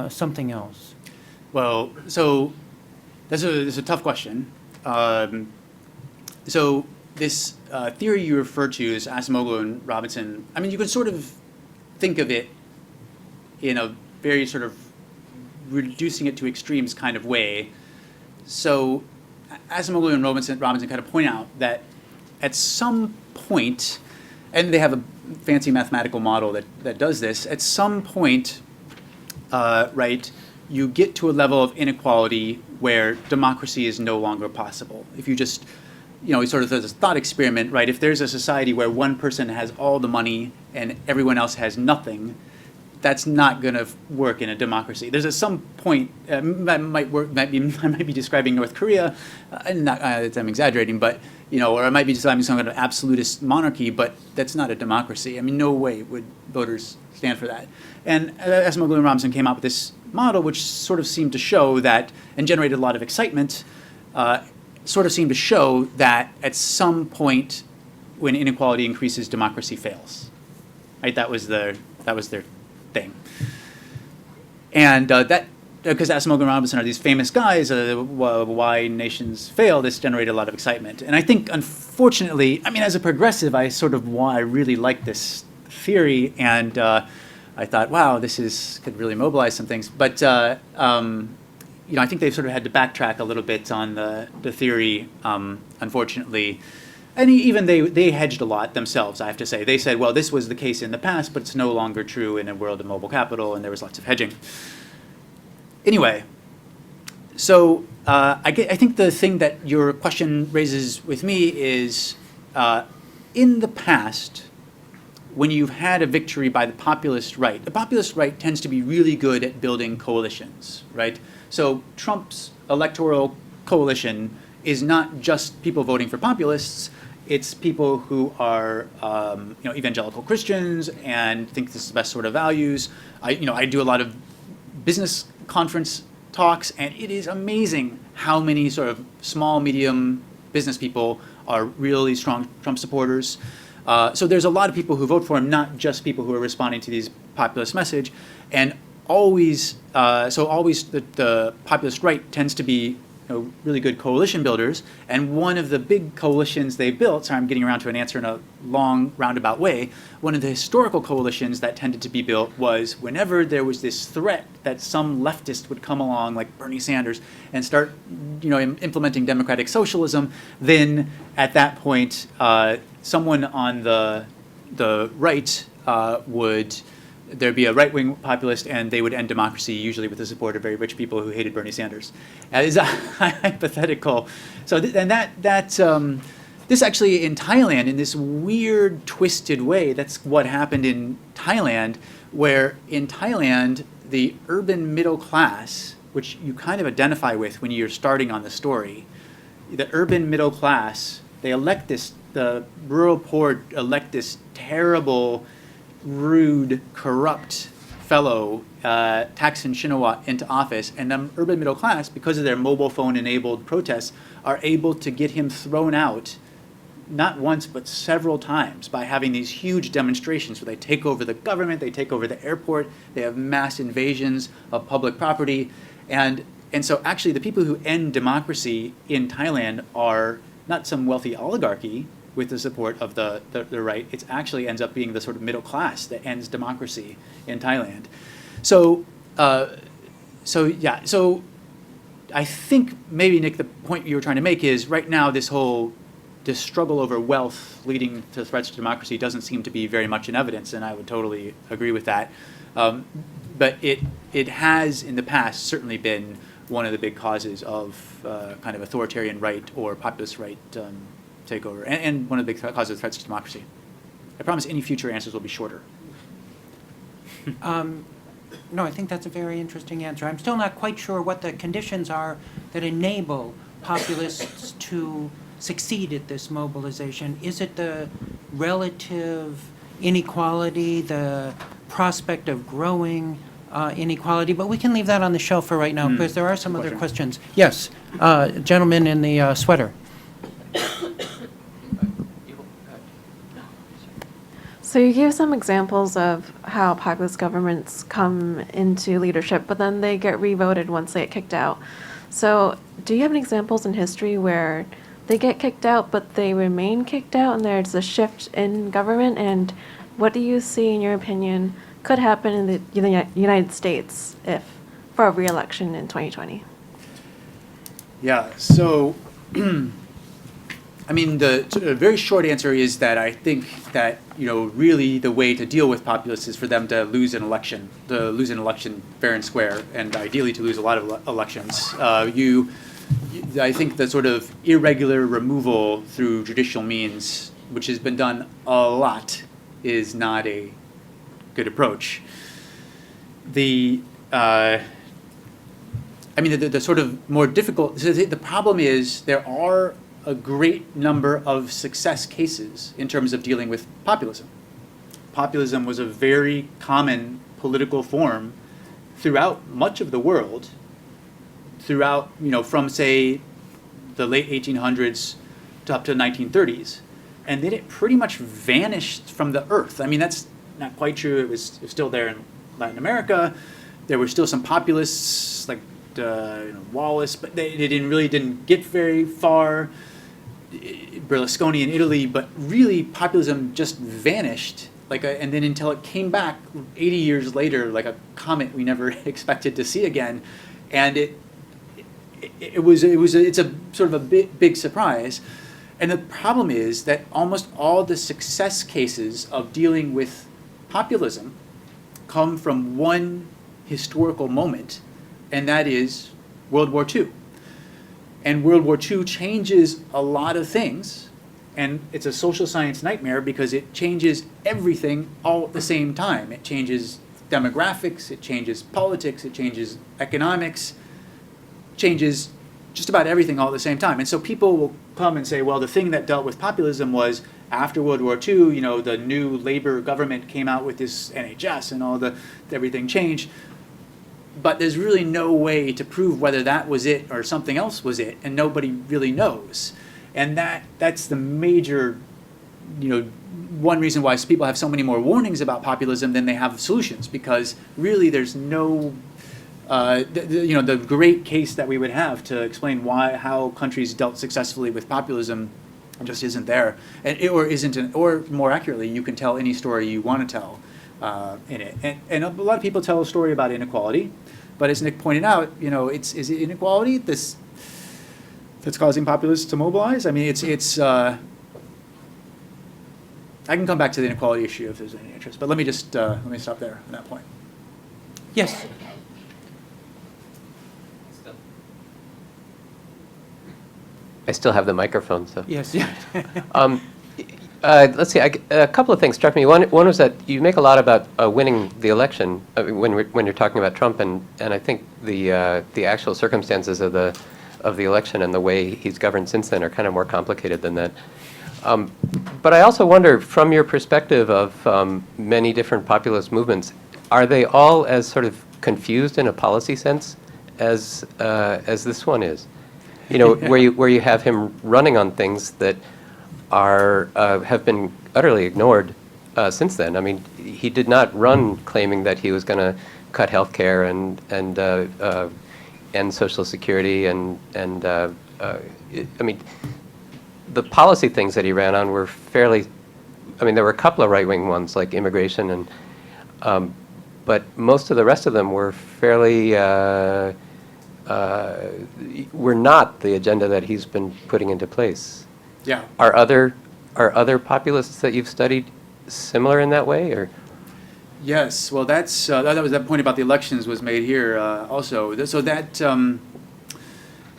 something else? Well, so that's a tough question. So this theory you refer to is Acemoglu and Robinson. I mean, you could sort of think of it in a very sort of reducing it to extremes kind of way. So Acemoglu and Robinson kind of point out that at some point, and they have a fancy mathematical model that does this, at some point, right, you get to a level of inequality where democracy is no longer possible. If you just, sort of as a thought experiment, right, if there's a society where one person has all the money and everyone else has nothing, that's not going to work in a democracy. There's at some point that might work. I might be describing North Korea, I'm exaggerating, but or I might be describing some kind of absolutist monarchy. But that's not a democracy. I mean, no way would voters stand for that. And AMLO and Robinson came out with this model, which sort of seemed to show that, and generated a lot of excitement. Sort of seemed to show that at some point, when inequality increases, democracy fails. Right? That was their thing. And that, because AMLO and Robinson are these famous guys, why nations fail, this generated a lot of excitement. And I think, unfortunately, I mean, as a progressive, I really like this theory, and I thought, wow, could really mobilize some things. But I think they've sort of had to backtrack a little bit on the theory, unfortunately. And even they hedged a lot themselves, I have to say. They said, well, this was the case in the past, but it's no longer true in a world of mobile capital, and there was lots of hedging. Anyway, so I think the thing that your question raises with me is, in the past, when you've had a victory by the populist right tends to be really good at building coalitions, right? So Trump's electoral coalition is not just people voting for populists. It's people who are, evangelical Christians and think this is the best sort of values. I do a lot of business conference talks, and it is amazing how many sort of small, medium business people are really strong Trump supporters. So there's a lot of people who vote for him, not just people who are responding to these populist message, and always the populist right tends to be really good coalition builders. And one of the big coalitions they built, sorry, I'm getting around to an answer in a long roundabout way, one of the historical coalitions that tended to be built was whenever there was this threat that some leftist would come along, like Bernie Sanders, and start implementing democratic socialism, then at that point, someone on the right there'd be a right-wing populist, and they would end democracy, usually with the support of very rich people who hated Bernie Sanders. That is hypothetical. So, this actually in Thailand, in this weird, twisted way, that's what happened in Thailand, where in Thailand, the urban middle class, which you kind of identify with when you're starting on the story, the urban middle class, the rural poor elect this terrible, rude, corrupt fellow, Thaksin Shinawatra, into office, and the urban middle class, because of their mobile phone-enabled protests, are able to get him thrown out, not once but several times, by having these huge demonstrations where they take over the government, they take over the airport, they have mass invasions of public property, and so actually the people who end democracy in Thailand are not some wealthy oligarchy with the support of the right. It actually ends up being the sort of middle class that ends democracy in Thailand. So I think maybe, Nick, the point you were trying to make is right now this struggle over wealth leading to threats to democracy doesn't seem to be very much in evidence, and I would totally agree with that. But it has in the past certainly been one of the big causes of kind of authoritarian right or populist right takeover, and one of the big causes of threats to democracy. I promise any future answers will be shorter. No, I think that's a very interesting answer. I'm still not quite sure what the conditions are that enable populists to succeed at this mobilization. Is it the relative inequality, the prospect of growing inequality? But we can leave that on the shelf for right now, because there are some other questions. Yes, gentleman in the sweater. So you gave some examples of how populist governments come into leadership, but then they get re-voted once they get kicked out. So do you have any examples in history where they get kicked out, but they remain kicked out, and there's a shift in government? And what do you see, in your opinion, could happen in the United States for a re-election in 2020? Yeah, so I mean, the very short answer is that I think that, really the way to deal with populists is for them to lose an election fair and square, and ideally to lose a lot of elections. I think the sort of irregular removal through judicial means, which has been done a lot, is not a good approach. the I mean, the sort of more difficult, so the problem is there are a great number of success cases in terms of dealing with populism. Populism was a very common political form throughout much of the world, throughout, from say the late 1800s to up to the 1930s. And then it pretty much vanished from the earth. I mean, that's not quite true. It was still there in Latin America. There were still some populists like Wallace, but they really didn't get very far. Berlusconi in Italy, but really populism just vanished. And then until it came back 80 years later, like a comet we never expected to see again, and it's a sort of a big surprise. And the problem is that almost all the success cases of dealing with populism come from one historical moment, and that is World War II. And World War II changes a lot of things, and it's a social science nightmare because it changes everything all at the same time. It changes demographics, it changes politics, it changes economics, changes just about everything all at the same time. And so people will come and say, well, the thing that dealt with populism was after World War II, the new Labor government came out with this NHS and everything changed. But there's really no way to prove whether that was it or something else was it, and nobody really knows. And that's the major, one reason why people have so many more warnings about populism than they have solutions, because really there's no, the great case that we would have to explain how countries dealt successfully with populism just isn't there, or more accurately, you can tell any story you want to tell in it. And a lot of people tell a story about inequality, but as Nick pointed out, is it inequality that's causing populists to mobilize? I mean, I can come back to the inequality issue if there's any interest, but let me just let me stop there at that point. Yes. I still have the microphone, so. Yes. Let's see. A couple of things struck me. One was that you make a lot about winning the election when you're talking about Trump, and I think the actual circumstances of the election and the way he's governed since then are kind of more complicated than that. But I also wonder, from your perspective of many different populist movements, are they all as sort of confused in a policy sense as this one is? Where you have him running on things that have been utterly ignored since then. I mean, he did not run claiming that he was going to cut health care and Social Security and I mean, the policy things that he ran on were fairly. I mean, there were a couple of right-wing ones like immigration but most of the rest of them were fairly. Were not the agenda that he's been putting into place. Yeah. Are other populists that you've studied similar in that way, or? Yes. Well, that was that point about the elections was made here also. So that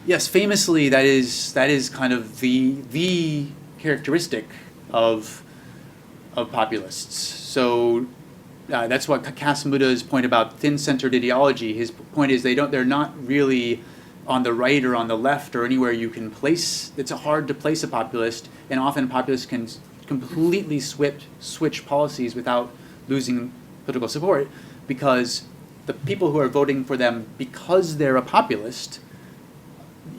yes, famously that is kind of the characteristic of populists. So that's what Kasmuda's point about thin-centered ideology. His point is they're not really on the right or on the left or anywhere you can place. It's hard to place a populist, and often populists can completely switch policies without losing political support, because the people who are voting for them because they're a populist,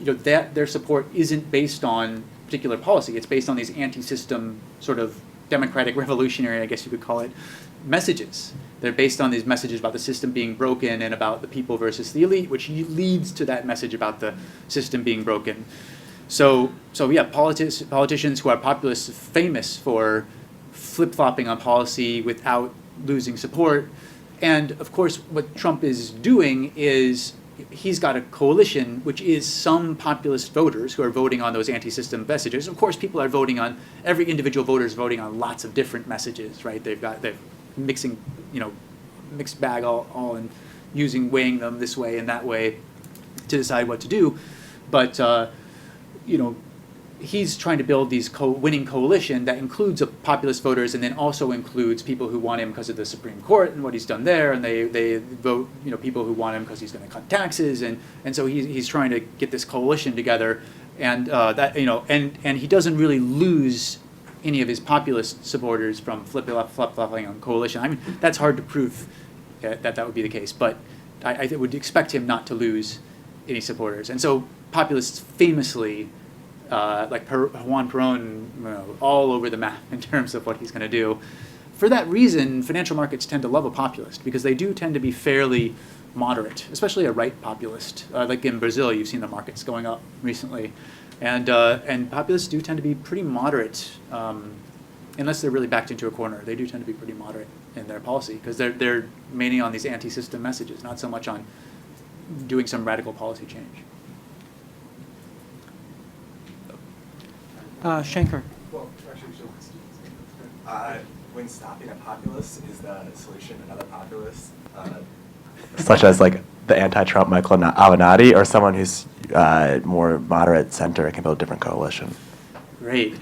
that their support isn't based on particular policy. It's based on these anti-system sort of democratic revolutionary, I guess you could call it, messages. They're based on these messages about the system being broken and about the people versus the elite, which leads to that message about the system being broken. So yeah, politicians who are populists are famous for flip-flopping on policy without losing support. And of course, what Trump is doing is he's got a coalition, which is some populist voters who are voting on those anti-system messages. Of course, people are voting on, every individual voter is voting on lots of different messages, right? They're mixing, mixed bag all and weighing them this way and that way to decide what to do. But, he's trying to build these winning coalition that includes populist voters and then also includes people who want him because of the Supreme Court and what he's done there, and they vote, you know, people who want him because he's going to cut taxes, and so he's trying to get this coalition together, and that, you know, and he doesn't really lose any of his populist supporters from flip-flopping on coalition. I mean, that's hard to prove that would be the case, but I would expect him not to lose any supporters, and so populists famously. Like Juan Perón, you know, all over the map in terms of what he's going to do. For that reason, financial markets tend to love a populist because they do tend to be fairly moderate, especially a right populist. Like in Brazil, you've seen the markets going up recently, and populists do tend to be pretty moderate, unless they're really backed into a corner. They do tend to be pretty moderate in their policy because they're mainly on these anti-system messages, not so much on doing some radical policy change. Schenker. Well, actually, when stopping a populist is the solution another populist, such as like the anti-Trump Michael Avenatti, or someone who's more moderate center can build a different coalition? Great.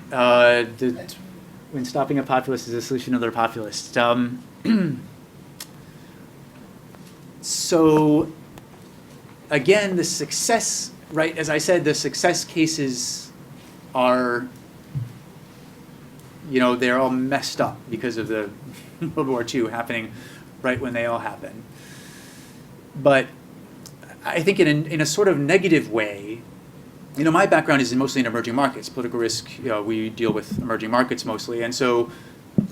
When stopping a populist is a solution another populist. So again, the success, right? As I said, the success cases are, you know, they're all messed up because of the World War II happening right when they all happened. But I think in a sort of negative way, you know, my background is mostly in emerging markets, political risk. You know, we deal with emerging markets mostly, and so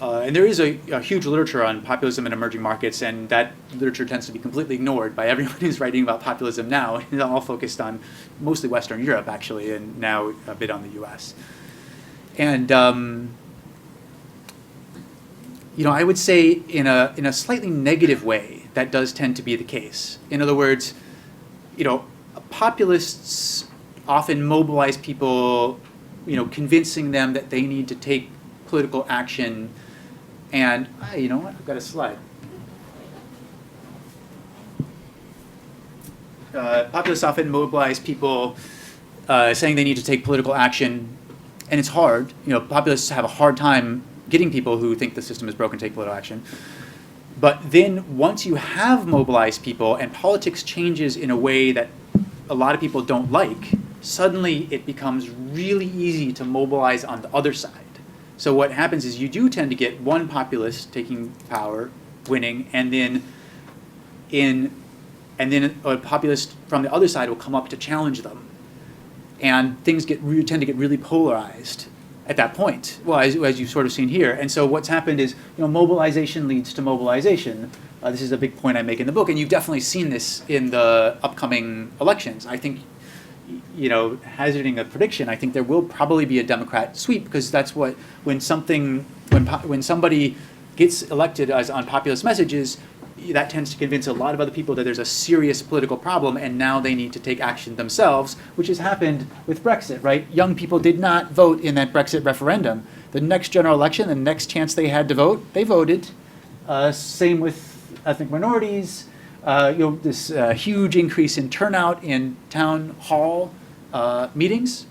and there is a huge literature on populism in emerging markets, and that literature tends to be completely ignored by everyone who's writing about populism now. It's all focused on mostly Western Europe, actually, and now a bit on the U.S. And you know, I would say in a slightly negative way, that does tend to be the case. In other words, you know, populists often mobilize people, you know, convincing them that they need to take political action, and you know what? I've got a slide. Populists often mobilize people saying they need to take political action, and it's hard. You know, populists have a hard time getting people who think the system is broken to take political action. But then once you have mobilized people and politics changes in a way that a lot of people don't like, suddenly it becomes really easy to mobilize on the other side. So what happens is you do tend to get one populist taking power, winning, and then a populist from the other side will come up to challenge them, and things tend to get really polarized at that point. Well, as you've sort of seen here, and so what's happened is, you know, mobilization leads to mobilization. This is a big point I make in the book, and you've definitely seen this in the upcoming elections. I think, you know, hazarding a prediction, I think there will probably be a Democrat sweep, because that's what, when somebody gets elected as on populist messages, that tends to convince a lot of other people that there's a serious political problem, and now they need to take action themselves, which has happened with Brexit, right? Young people did not vote in that Brexit referendum. The next general election, the next chance they had to vote, they voted. Same with ethnic minorities. You know, this huge increase in turnout in town hall meetings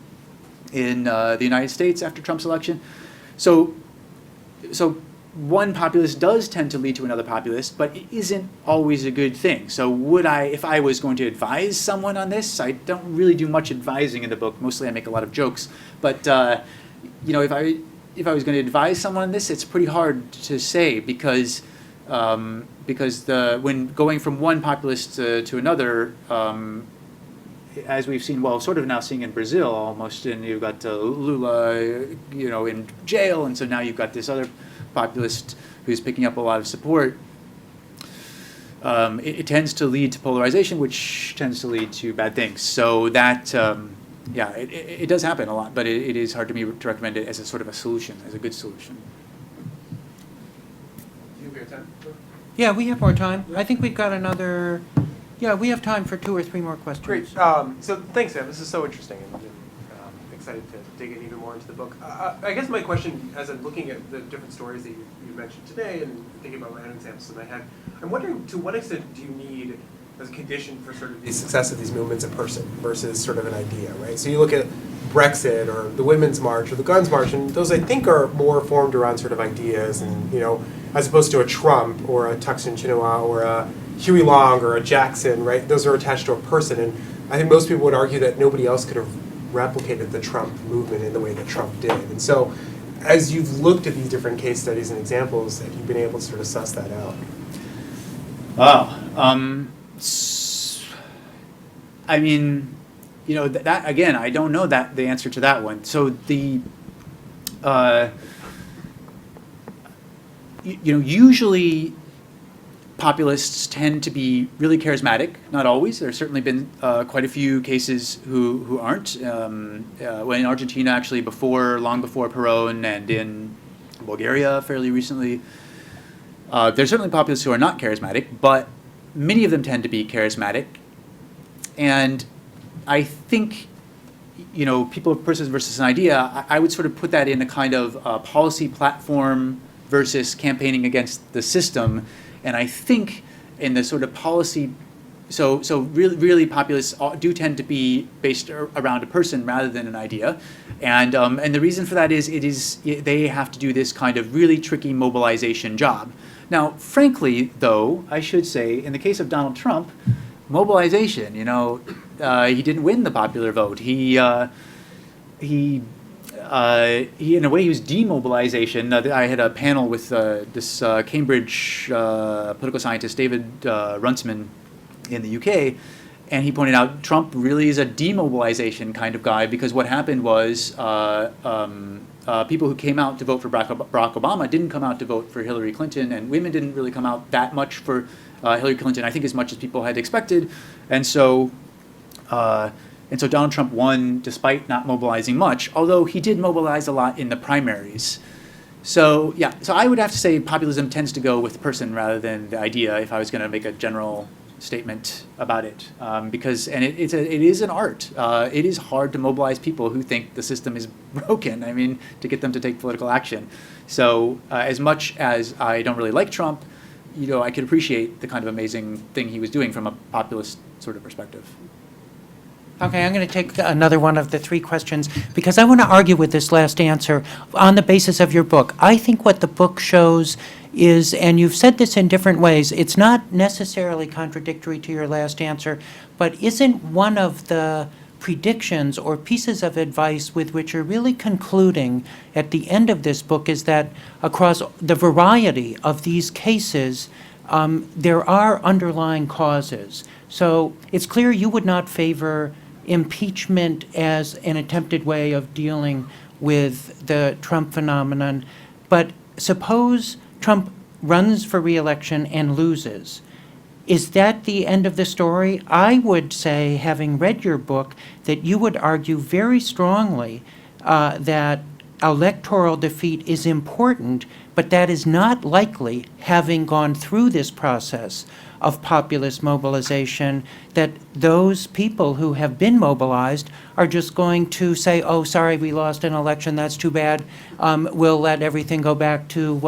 in the United States after Trump's election. So one populist does tend to lead to another populist, but it isn't always a good thing. So if I was going to advise someone on this, I don't really do much advising in the book. Mostly I make a lot of jokes. But you know, if I was going to advise someone on this, it's pretty hard to say, because when going from one populist to another, as we've seen, well, sort of now seeing in Brazil almost, and you've got Lula, you know, in jail, and so now you've got this other populist who's picking up a lot of support. It tends to lead to polarization, which tends to lead to bad things. So that, yeah, it does happen a lot, but it is hard to me to recommend it as a sort of a solution, as a good solution. Yeah, we have more time. I think we've got another, yeah, we have time for 2 or 3 more questions. Great. So thanks, Sam. This is so interesting, and excited to dig in even more into the book. I guess my question, as I'm looking at the different stories that you mentioned today and thinking about my own examples in my head, I'm wondering, to what extent do you need, as a condition for sort of the success of these movements, a person versus sort of an idea, right? So you look at Brexit or the Women's March or the Guns March, and those I think are more formed around sort of ideas, and as opposed to a Trump or a Thaksin Shinawatra or a Huey Long or a Jackson, right? Those are attached to a person, and I think most people would argue that nobody else could have replicated the Trump movement in the way that Trump did. And so, as you've looked at these different case studies and examples, have you been able to sort of suss that out? Wow. I mean, that again, I don't know the answer to that one. So usually populists tend to be really charismatic. Not always. There's certainly been quite a few cases who aren't. When in Argentina, actually, long before Perón, and in Bulgaria fairly recently, there's certainly populists who are not charismatic, but many of them tend to be charismatic. And I think, people versus an idea, I would sort of put that in a kind of policy platform versus campaigning against the system. And I think in the sort of policy, so really populists do tend to be based around a person rather than an idea. And the reason for that is they have to do this kind of really tricky mobilization job. Now, frankly, though, I should say, in the case of Donald Trump, mobilization, he didn't win the popular vote. He in a way, he was demobilization. I had a panel with this Cambridge political scientist, David Runciman, in the UK, and he pointed out Trump really is a demobilization kind of guy, because what happened was people who came out to vote for Barack Obama didn't come out to vote for Hillary Clinton, and women didn't really come out that much for Hillary Clinton, I think as much as people had expected. And so Donald Trump won despite not mobilizing much, although he did mobilize a lot in the primaries. So I would have to say populism tends to go with the person rather than the idea, if I was going to make a general statement about it, because it is an art. It is hard to mobilize people who think the system is broken. I mean, to get them to take political action. So as much as I don't really like Trump, I could appreciate the kind of amazing thing he was doing from a populist sort of perspective. Okay, I'm going to take another one of the three questions, because I want to argue with this last answer on the basis of your book. I think what the book shows is, and you've said this in different ways, it's not necessarily contradictory to your last answer, but isn't one of the predictions or pieces of advice with which you're really concluding at the end of this book is that across the variety of these cases, there are underlying causes. So it's clear you would not favor impeachment as an attempted way of dealing with the Trump phenomenon. But suppose Trump runs for re-election and loses. Is that the end of the story? I would say, having read your book, that you would argue very strongly that electoral defeat is important, but that is not likely, having gone through this process of populist mobilization, that those people who have been mobilized are just going to say, oh, sorry, we lost an election, that's too bad. We'll let everything go back to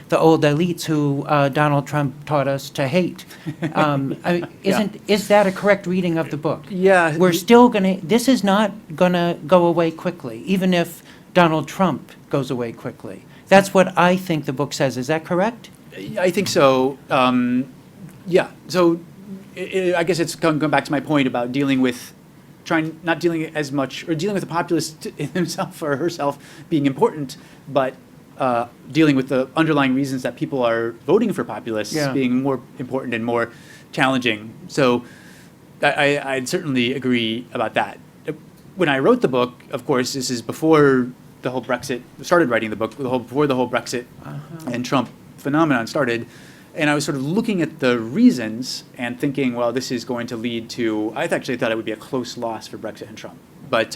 the old elites who Donald Trump taught us to hate. Is that a correct reading of the book? Yeah. We're still going to, this is not going to go away quickly, even if Donald Trump goes away quickly. That's what I think the book says. Is that correct? I think so. So I guess it's going back to my point about dealing with not dealing as much, or dealing with the populist himself or herself being important, but dealing with the underlying reasons that people are voting for populists being more important and more challenging. So I'd certainly agree about that. When I wrote the book, of course, this is before the whole Brexit, started writing the book, before the whole Brexit and Trump phenomenon started. And I was sort of looking at the reasons and thinking, well, this is going to lead to, I actually thought it would be a close loss for Brexit and Trump. But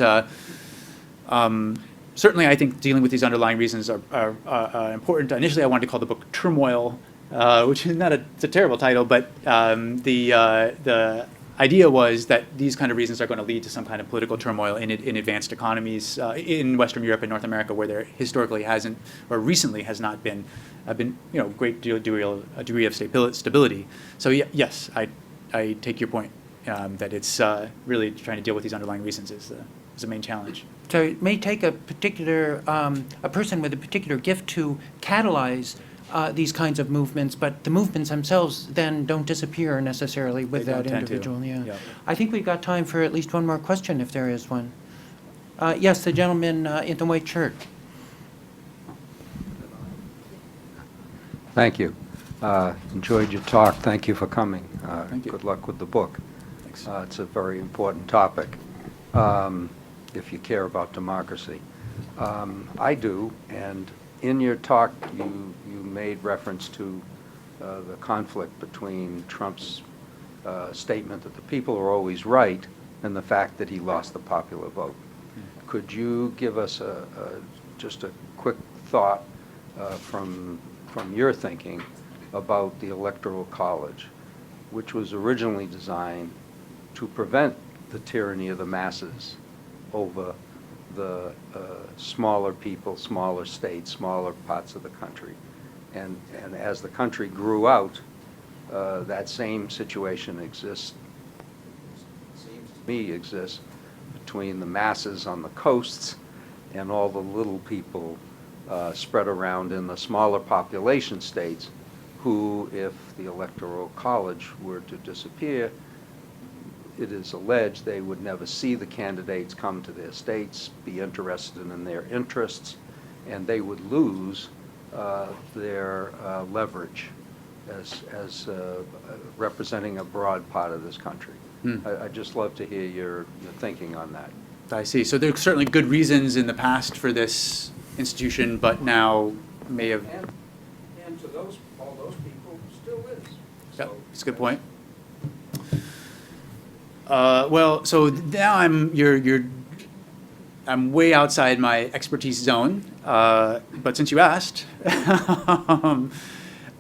certainly I think dealing with these underlying reasons are important. Initially I wanted to call the book Turmoil, which is it's a terrible title, but the idea was that these kind of reasons are going to lead to some kind of political turmoil in advanced economies in Western Europe and North America, where there historically hasn't, or recently has not been, great degree of stability. So yes, I take your point that it's really trying to deal with these underlying reasons is a main challenge. So it may take a particular, a person with a particular gift to catalyze these kinds of movements, but the movements themselves then don't disappear necessarily with They that don't tend to. individual. Yeah. Yeah. I think we've got time for at least one more question, if there is one. Yes, the gentleman in the white shirt. Thank you. Enjoyed your talk. Thank you for coming. Thank you. Good luck with the book. Thanks. It's a very important topic, if you care about democracy. I do, and in your talk, you made reference to the conflict between Trump's statement that the people are always right and the fact that he lost the popular vote. Could you give us just a quick thought from your thinking about the Electoral College, which was originally designed to prevent the tyranny of the masses over the smaller people, smaller states, smaller parts of the country. And as the country grew out, that same situation exists, seems to me exists, between the masses on the coasts and all the little people spread around in the smaller population states who, if the Electoral College were to disappear, it is alleged they would never see the candidates come to their states, be interested in their interests, and they would lose their leverage as representing a broad part of this country. I'd just love to hear your thinking on that. I see. So there's certainly good reasons in the past for this institution, but now may have. And to all those people, still is. Yep, that's a good point. Well, so now I'm way outside my expertise zone, but since you asked, I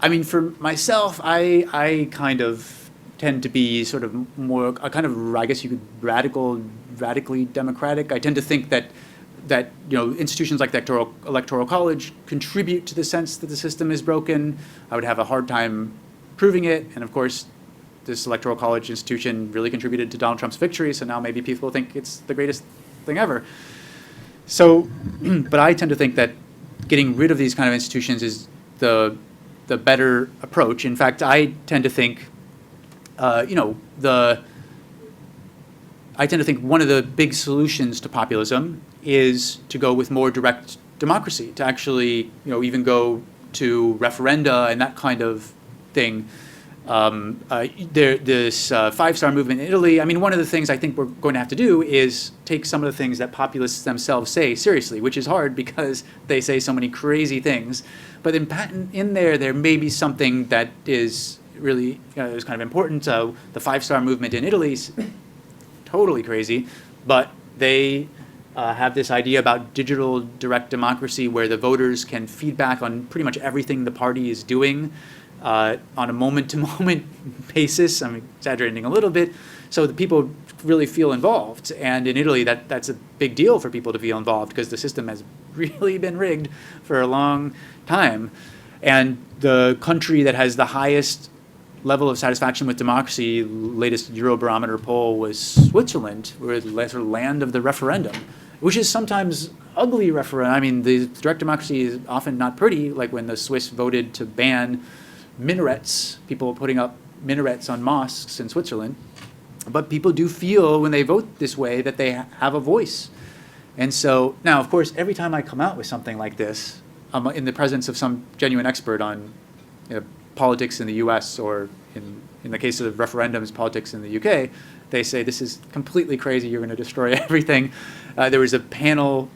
mean, for myself, I kind of tend to be sort of more, a kind of, I guess you could, radically democratic. I tend to think that institutions like the Electoral College contribute to the sense that the system is broken. I would have a hard time proving it, and of course, this Electoral College institution really contributed to Donald Trump's victory, so now maybe people think it's the greatest thing ever. So, but I tend to think that getting rid of these kind of institutions is the better approach. In fact, I tend to think, I tend to think one of the big solutions to populism is to go with more direct democracy, to actually, even go to referenda and that kind of thing. This five-star movement in Italy, I mean, one of the things I think we're going to have to do is take some of the things that populists themselves say seriously, which is hard because they say so many crazy things. But in there may be something that is really is kind of important. So the five-star movement in Italy is totally crazy, but they have this idea about digital direct democracy where the voters can feedback on pretty much everything the party is doing. On a moment-to-moment basis. I'm exaggerating a little bit. So the people really feel involved. And in Italy, that's a big deal for people to feel involved because the system has really been rigged for a long time. And the country that has the highest level of satisfaction with democracy, latest Eurobarometer poll, was Switzerland, where the sort of land of the referendum, which is sometimes ugly referendum. I mean, the direct democracy is often not pretty, like when the Swiss voted to ban minarets, people putting up minarets on mosques in Switzerland. But people do feel when they vote this way that they have a voice. And so now, of course, every time I come out with something like this, I'm in the presence of some genuine expert on politics in the US or in the case of referendums, politics in the UK, they say this is completely crazy, you're going to destroy everything. There was a panel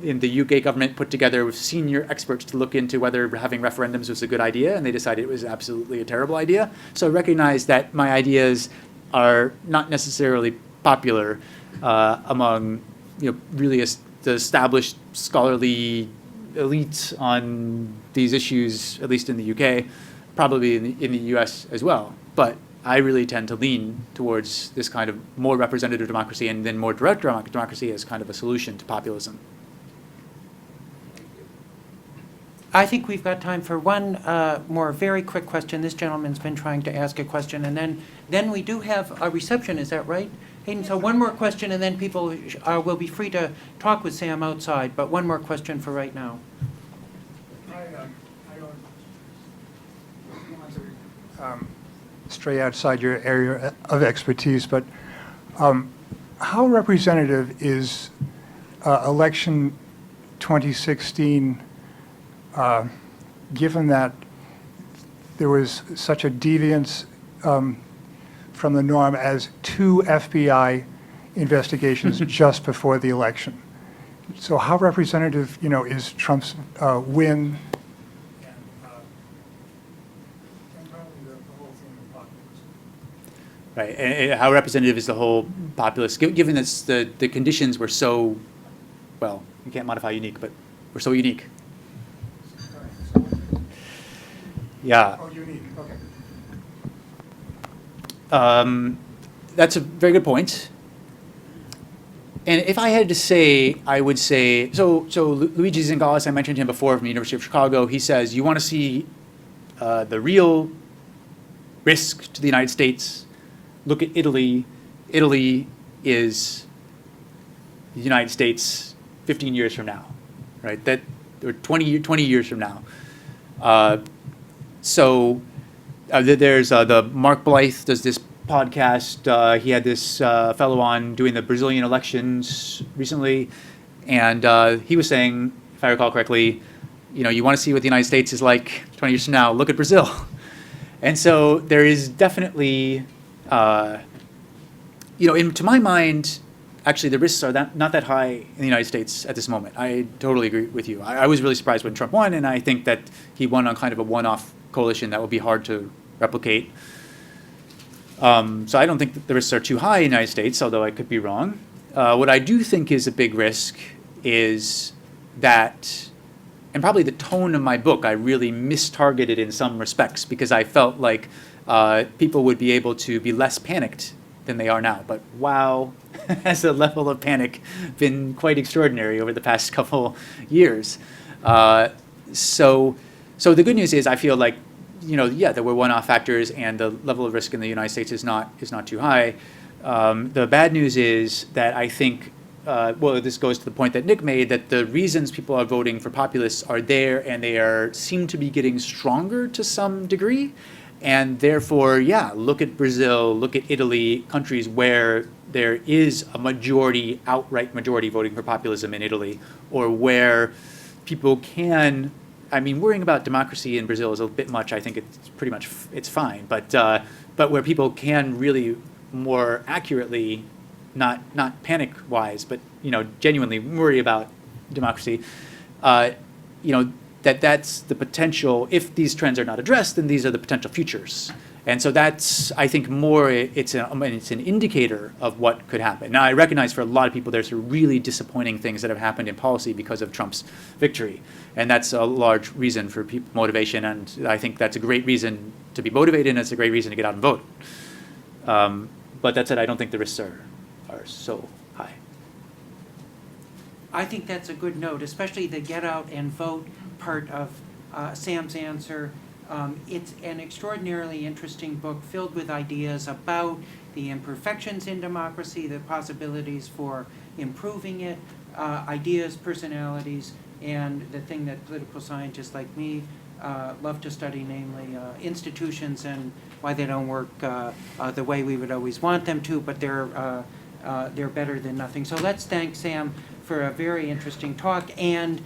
in the UK government put together with senior experts to look into whether having referendums was a good idea, and they decided it was absolutely a terrible idea. So I recognize that my ideas are not necessarily popular among really the established scholarly elite on these issues, at least in the UK, probably in the US as well. But I really tend to lean towards this kind of more representative democracy and then more direct democracy as kind of a solution to populism. I think we've got time for one more very quick question. This gentleman's been trying to ask a question, and then we do have a reception. Is that right? Hayden, so one more question, and then people will be free to talk with Sam outside, but one more question for right now. I don't want to stray outside your area of expertise, but how representative is election 2016, given that there was such a deviance from the norm as 2 FBI investigations just before the election? So how representative, is Trump's win? Right, and how representative is the whole populace, given that the conditions were so, well, you can't modify unique, but we're so unique. Yeah. Oh, unique, okay. That's a very good point. And if I had to say, I would say, so Luigi Zingales, I mentioned him before from the University of Chicago, he says, you want to see the real risk to the United States, look at Italy. Italy is the United States 15 years from now, right? Or 20 years from now. There's the Mark Blythe does this podcast. He had this fellow on doing the Brazilian elections recently, and he was saying, if I recall correctly, you want to see what the United States is like 20 years from now, look at Brazil. And so there is definitely, to my mind, actually the risks are not that high in the United States at this moment. I totally agree with you. I was really surprised when Trump won, and I think that he won on kind of a one-off coalition that would be hard to replicate. So I don't think that the risks are too high in the United States, although I could be wrong. What I do think is a big risk is that, and probably the tone of my book, I really mistargeted in some respects because I felt like people would be able to be less panicked than they are now. But wow, has the level of panic been quite extraordinary over the past couple years. So the good news is I feel like, there were one-off factors and the level of risk in the United States is not too high. The bad news is that I think, this goes to the point that Nick made, that the reasons people are voting for populists are there and they seem to be getting stronger to some degree. And therefore, look at Brazil, look at Italy, countries where there is a outright majority voting for populism in Italy, or where people can, worrying about democracy in Brazil is a bit much. I think it's pretty much, it's fine. But where people can really more accurately, not panic-wise, but, genuinely worry about democracy, that's the potential. If these trends are not addressed, then these are the potential futures. And so that's, I think, more, it's an indicator of what could happen. Now, I recognize for a lot of people there's really disappointing things that have happened in policy because of Trump's victory. And that's a large reason for motivation, and I think that's a great reason to be motivated, and it's a great reason to get out and vote. But that said, I don't think the risks are so high. I think that's a good note, especially the get out and vote part of Sam's answer. It's an extraordinarily interesting book filled with ideas about the imperfections in democracy, the possibilities for improving it, ideas, personalities, and the thing that political scientists like me love to study, namely institutions and why they don't work the way we would always want them to, but they're better than nothing. So let's thank Sam for a very interesting talk and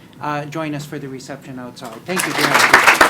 join us for the reception outside. Thank you very much.